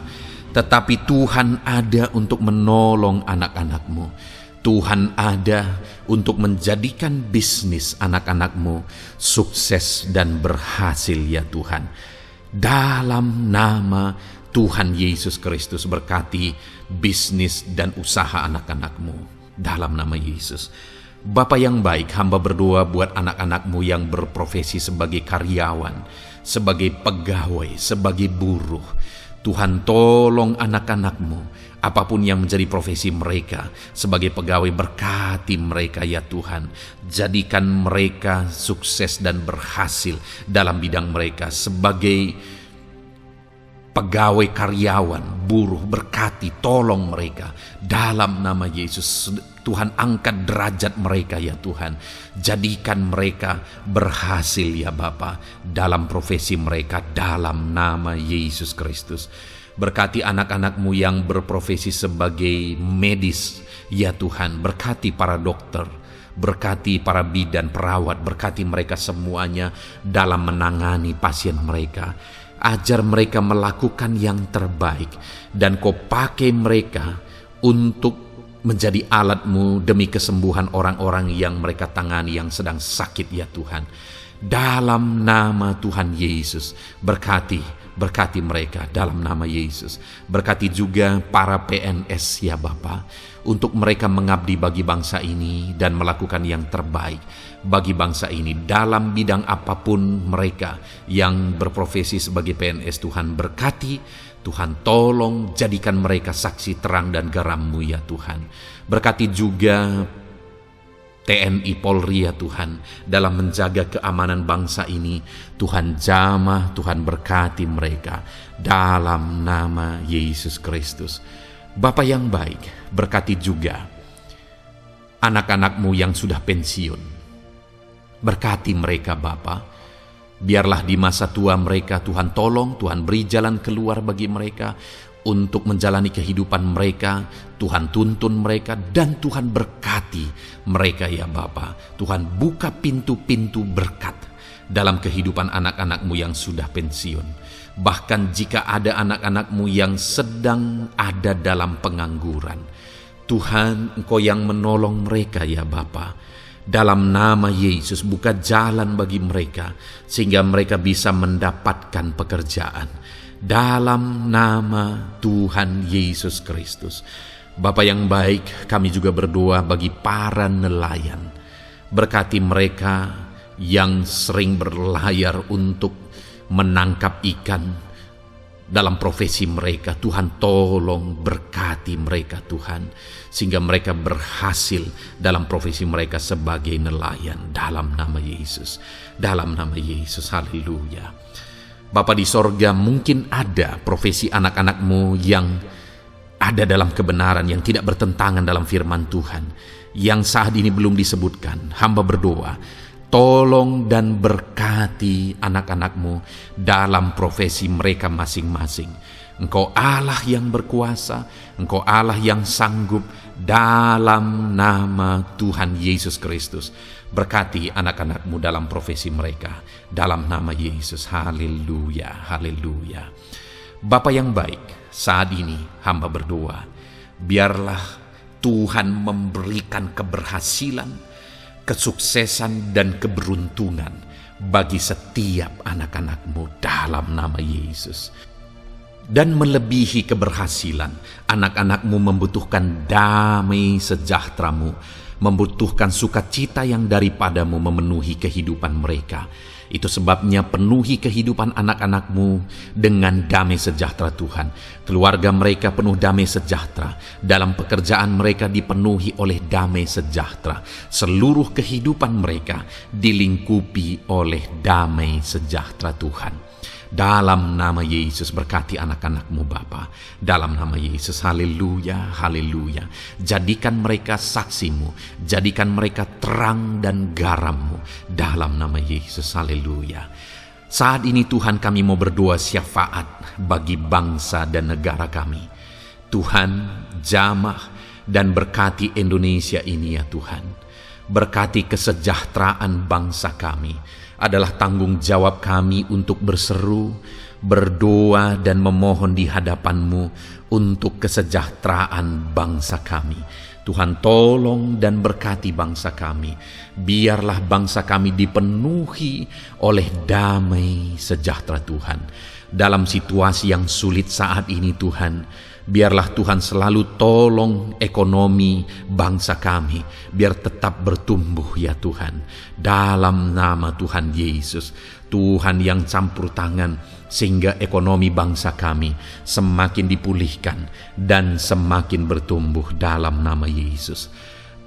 A: tetapi Tuhan ada untuk menolong anak-anak-Mu. Tuhan ada untuk menjadikan bisnis anak-anak-Mu sukses dan berhasil ya Tuhan. Dalam nama Tuhan Yesus Kristus, berkati bisnis dan usaha anak-anak-Mu. Dalam nama Yesus. Bapa yang baik, hamba berdoa buat anak-anak-Mu yang berprofesi sebagai karyawan, sebagai pegawai, sebagai buruh. Tuhan tolong anak-anak-Mu, apapun yang menjadi profesi mereka, sebagai pegawai berkati mereka ya Tuhan. Jadikan mereka sukses dan berhasil dalam bidang mereka. Sebagai pegawai karyawan, buruh, berkati, tolong mereka. Dalam nama Yesus, Tuhan angkat derajat mereka ya Tuhan. Jadikan mereka berhasil ya Bapa dalam profesi mereka, dalam nama Yesus Kristus. Berkati anak-anak-Mu yang berprofesi sebagai medis ya Tuhan. Berkati para dokter, berkati para bidan, perawat, berkati mereka semuanya dalam menangani pasien mereka. Ajar mereka melakukan yang terbaik, dan Kau pakai mereka untuk menjadi alat-Mu demi kesembuhan orang-orang yang mereka tangani yang sedang sakit ya Tuhan. Dalam nama Tuhan Yesus, berkati mereka dalam nama Yesus. Berkati juga para PNS ya Bapa, untuk mereka mengabdi bagi bangsa ini dan melakukan yang terbaik bagi bangsa ini dalam bidang apapun mereka yang berprofesi sebagai PNS. Tuhan berkati, Tuhan tolong jadikan mereka saksi terang dan garam-Mu ya Tuhan. Berkati juga TNI Polri ya Tuhan dalam menjaga keamanan bangsa ini. Tuhan jamah, Tuhan berkati mereka dalam nama Yesus Kristus. Bapa yang baik, berkati juga anak-anak-Mu yang sudah pensiun. Berkati mereka Bapa. Biarlah di masa tua mereka Tuhan tolong, Tuhan beri jalan keluar bagi mereka untuk menjalani kehidupan mereka. Tuhan tuntun mereka dan Tuhan berkati mereka ya Bapa. Tuhan buka pintu-pintu berkat dalam kehidupan anak-anak-Mu yang sudah pensiun. Bahkan jika ada anak-anak-Mu yang sedang ada dalam pengangguran, Tuhan Engkau yang menolong mereka ya Bapa. Dalam nama Yesus, buka jalan bagi mereka sehingga mereka bisa mendapatkan pekerjaan. Dalam nama Tuhan Yesus Kristus. Bapa yang baik, kami juga berdoa bagi para nelayan. Berkati mereka yang sering berlayar untuk menangkap ikan dalam profesi mereka. Tuhan tolong berkati mereka Tuhan, sehingga mereka berhasil dalam profesi mereka sebagai nelayan. Dalam nama Yesus, dalam nama Yesus, haleluya. Bapa di sorga, mungkin ada profesi anak-anak-Mu yang ada dalam kebenaran, yang tidak bertentangan dalam firman Tuhan, yang saat ini belum disebutkan. Hamba berdoa, tolong dan berkati anak-anak-Mu dalam profesi mereka masing-masing. Engkau Allah yang berkuasa, Engkau Allah yang sanggup, dalam nama Tuhan Yesus Kristus. Berkati anak-anak-Mu dalam profesi mereka, dalam nama Yesus. Haleluya, haleluya. Bapa yang baik, saat ini hamba berdoa, biarlah Tuhan memberikan keberhasilan, kesuksesan dan keberuntungan bagi setiap anak-anak-Mu dalam nama Yesus. Dan melebihi keberhasilan, anak-anak-Mu membutuhkan damai sejahtera-Mu, membutuhkan sukacita yang daripada-Mu memenuhi kehidupan mereka. Itu sebabnya penuhi kehidupan anak-anak-Mu dengan damai sejahtera Tuhan. Keluarga mereka penuh damai sejahtera. Dalam pekerjaan mereka dipenuhi oleh damai sejahtera. Seluruh kehidupan mereka dilingkupi oleh damai sejahtera Tuhan. Dalam nama Yesus, berkati anak-anak-Mu Bapa. Dalam nama Yesus, haleluya, haleluya. Jadikan mereka saksi-Mu, jadikan mereka terang dan garam-Mu. Dalam nama Yesus, haleluya. Saat ini Tuhan, kami mau berdoa syafaat bagi bangsa dan negara kami. Tuhan, jamah dan berkati Indonesia ini ya Tuhan. Berkati kesejahteraan bangsa kami. Adalah tanggung jawab kami untuk berseru, berdoa dan memohon di hadapan-Mu untuk kesejahteraan bangsa kami. Tuhan, tolong dan berkati bangsa kami. Biarlah bangsa kami dipenuhi oleh damai sejahtera Tuhan. Dalam situasi yang sulit saat ini Tuhan, biarlah Tuhan selalu tolong ekonomi bangsa kami, biar tetap bertumbuh ya Tuhan. Dalam nama Tuhan Yesus, Tuhan yang campur tangan, sehingga ekonomi bangsa kami semakin dipulihkan dan semakin bertumbuh dalam nama Yesus.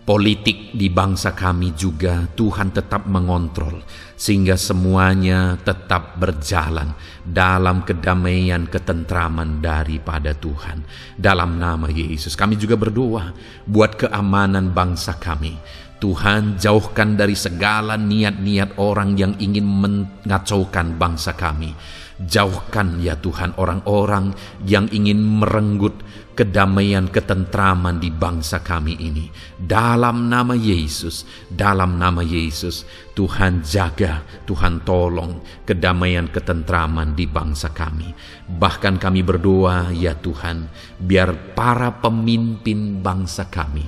A: Politik di bangsa kami juga Tuhan tetap mengontrol, sehingga semuanya tetap berjalan dalam kedamaian, ketentraman daripada Tuhan. Dalam nama Yesus kami juga berdoa buat keamanan bangsa kami. Tuhan, jauhkan dari segala niat-niat orang yang ingin mengacaukan bangsa kami. Jauhkan ya Tuhan orang-orang yang ingin merenggut kedamaian, ketentraman di bangsa kami ini. Dalam nama Yesus, dalam nama Yesus, Tuhan jaga, Tuhan tolong kedamaian, ketentraman di bangsa kami. Bahkan kami berdoa ya Tuhan, biar para pemimpin bangsa kami,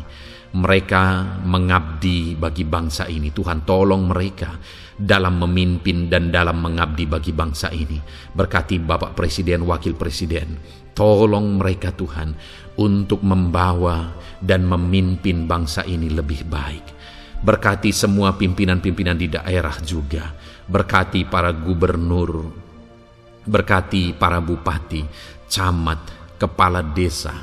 A: mereka mengabdi bagi bangsa ini. Tuhan tolong mereka dalam memimpin dan dalam mengabdi bagi bangsa ini. Berkati Bapak Presiden, Wakil Presiden, tolong mereka Tuhan untuk membawa dan memimpin bangsa ini lebih baik. Berkati semua pimpinan-pimpinan di daerah juga. Berkati para gubernur, berkati para bupati, camat, kepala desa,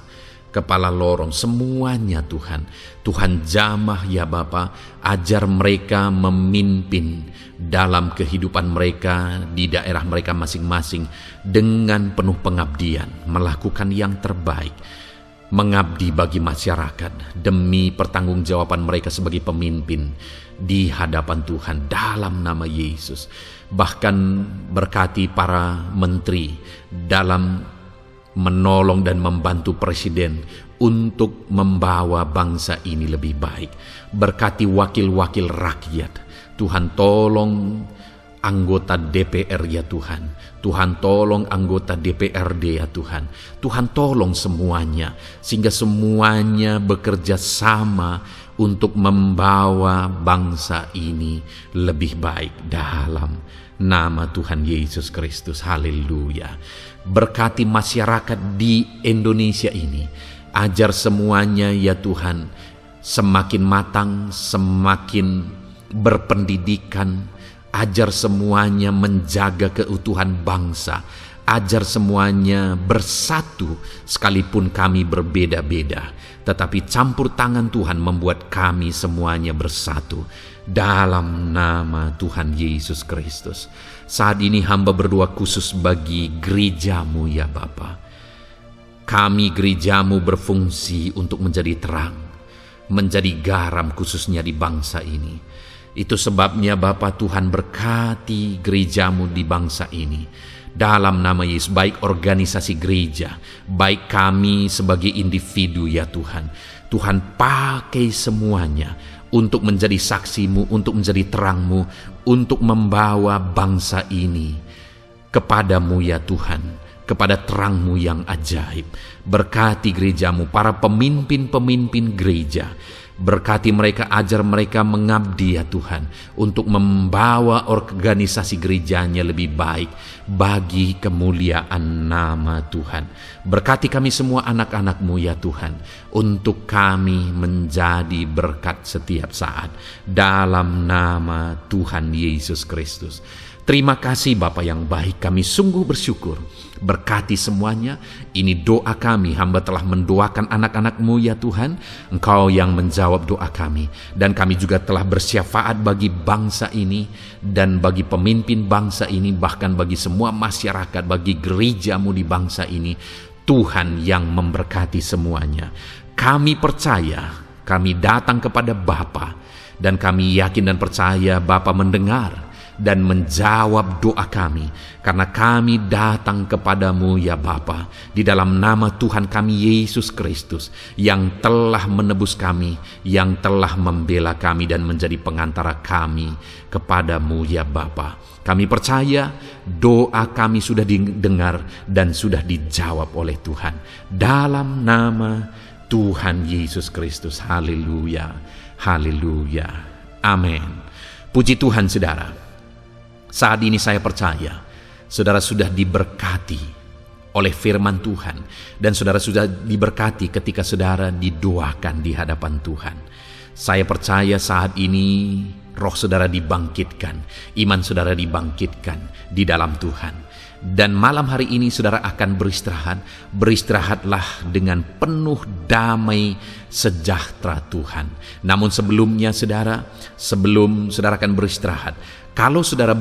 A: kepala lorong, semuanya Tuhan. Tuhan jamah ya Bapa, ajar mereka memimpin dalam kehidupan mereka di daerah mereka masing-masing dengan penuh pengabdian, melakukan yang terbaik, mengabdi bagi masyarakat demi pertanggungjawaban mereka sebagai pemimpin di hadapan Tuhan dalam nama Yesus. Bahkan berkati para menteri dalam menolong dan membantu presiden untuk membawa bangsa ini lebih baik. Berkati wakil-wakil rakyat. Tuhan tolong anggota DPR ya Tuhan. Tuhan tolong anggota DPRD ya Tuhan. Tuhan tolong semuanya, sehingga semuanya bekerja sama untuk membawa bangsa ini lebih baik dalam nama Tuhan Yesus Kristus. Haleluya. Berkati masyarakat di Indonesia ini. Ajar semuanya ya Tuhan semakin matang, semakin berpendidikan. Ajar semuanya menjaga keutuhan bangsa. ajar semuanya bersatu sekalipun kami berbeda-beda. Tetapi campur tangan Tuhan membuat kami semuanya bersatu. Dalam nama Tuhan Yesus Kristus. Saat ini hamba berdoa khusus bagi gerejamu ya Bapa. Kami gerejamu berfungsi untuk menjadi terang, menjadi garam khususnya di bangsa ini. Itu sebabnya Bapa Tuhan berkati gerejamu di bangsa ini. Dalam nama Yesus, baik organisasi gereja, baik kami sebagai individu ya Tuhan. Tuhan pakai semuanya untuk menjadi saksimu, untuk menjadi terangmu, untuk membawa bangsa ini kepadamu ya Tuhan, kepada terangmu yang ajaib. Berkati gerejamu, para pemimpin-pemimpin gereja. Berkati mereka, ajar mereka mengabdi ya Tuhan, untuk membawa organisasi gerejanya lebih baik bagi kemuliaan nama Tuhan. Berkati kami semua anak-anak-Mu ya Tuhan, untuk kami menjadi berkat setiap saat. Dalam nama Tuhan Yesus Kristus. Terima kasih Bapa yang baik, kami sungguh bersyukur. Berkati semuanya, ini doa kami, hamba telah mendoakan anak-anak-Mu ya Tuhan, Engkau yang menjawab doa kami. Dan kami juga telah bersyafaat bagi bangsa ini, dan bagi pemimpin bangsa ini, bahkan bagi semua masyarakat, bagi gereja-Mu di bangsa ini. Tuhan yang memberkati semuanya. Kami percaya, kami datang kepada Bapa, dan kami yakin dan percaya Bapa mendengar dan menjawab doa kami, karena kami datang kepadamu ya Bapa, di dalam nama Tuhan kami Yesus Kristus, yang telah menebus kami, yang telah membela kami dan menjadi pengantara kami kepadamu ya Bapa. Kami percaya doa kami sudah didengar dan sudah dijawab oleh Tuhan. Dalam nama Tuhan Yesus Kristus. Haleluya, haleluya, amin. Puji Tuhan saudara. Saat ini saya percaya saudara sudah diberkati oleh firman Tuhan, dan saudara sudah diberkati ketika saudara didoakan di hadapan Tuhan. Saya percaya saat ini roh saudara dibangkitkan, iman saudara dibangkitkan di dalam Tuhan. Dan malam hari ini saudara akan beristirahat. Beristirahatlah dengan penuh damai sejahtera Tuhan. Namun sebelumnya saudara, sebelum saudara akan beristirahat, kalau saudara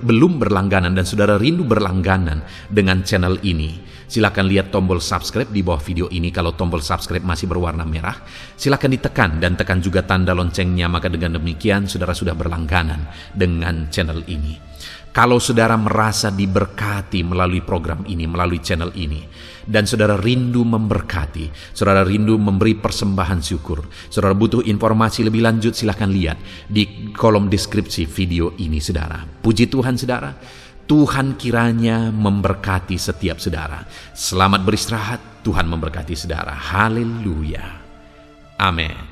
A: belum berlangganan dan saudara rindu berlangganan dengan channel ini, silakan lihat tombol subscribe di bawah video ini. Kalau tombol subscribe masih berwarna merah, silakan ditekan dan tekan juga tanda loncengnya. Maka dengan demikian saudara sudah berlangganan dengan channel ini. Kalau saudara merasa diberkati melalui program ini, melalui channel ini, dan saudara rindu memberkati, saudara rindu memberi persembahan syukur, saudara butuh informasi lebih lanjut, silakan lihat di kolom deskripsi video ini saudara. Puji Tuhan saudara, Tuhan kiranya memberkati setiap saudara. Selamat beristirahat, Tuhan memberkati saudara. Haleluya, amin.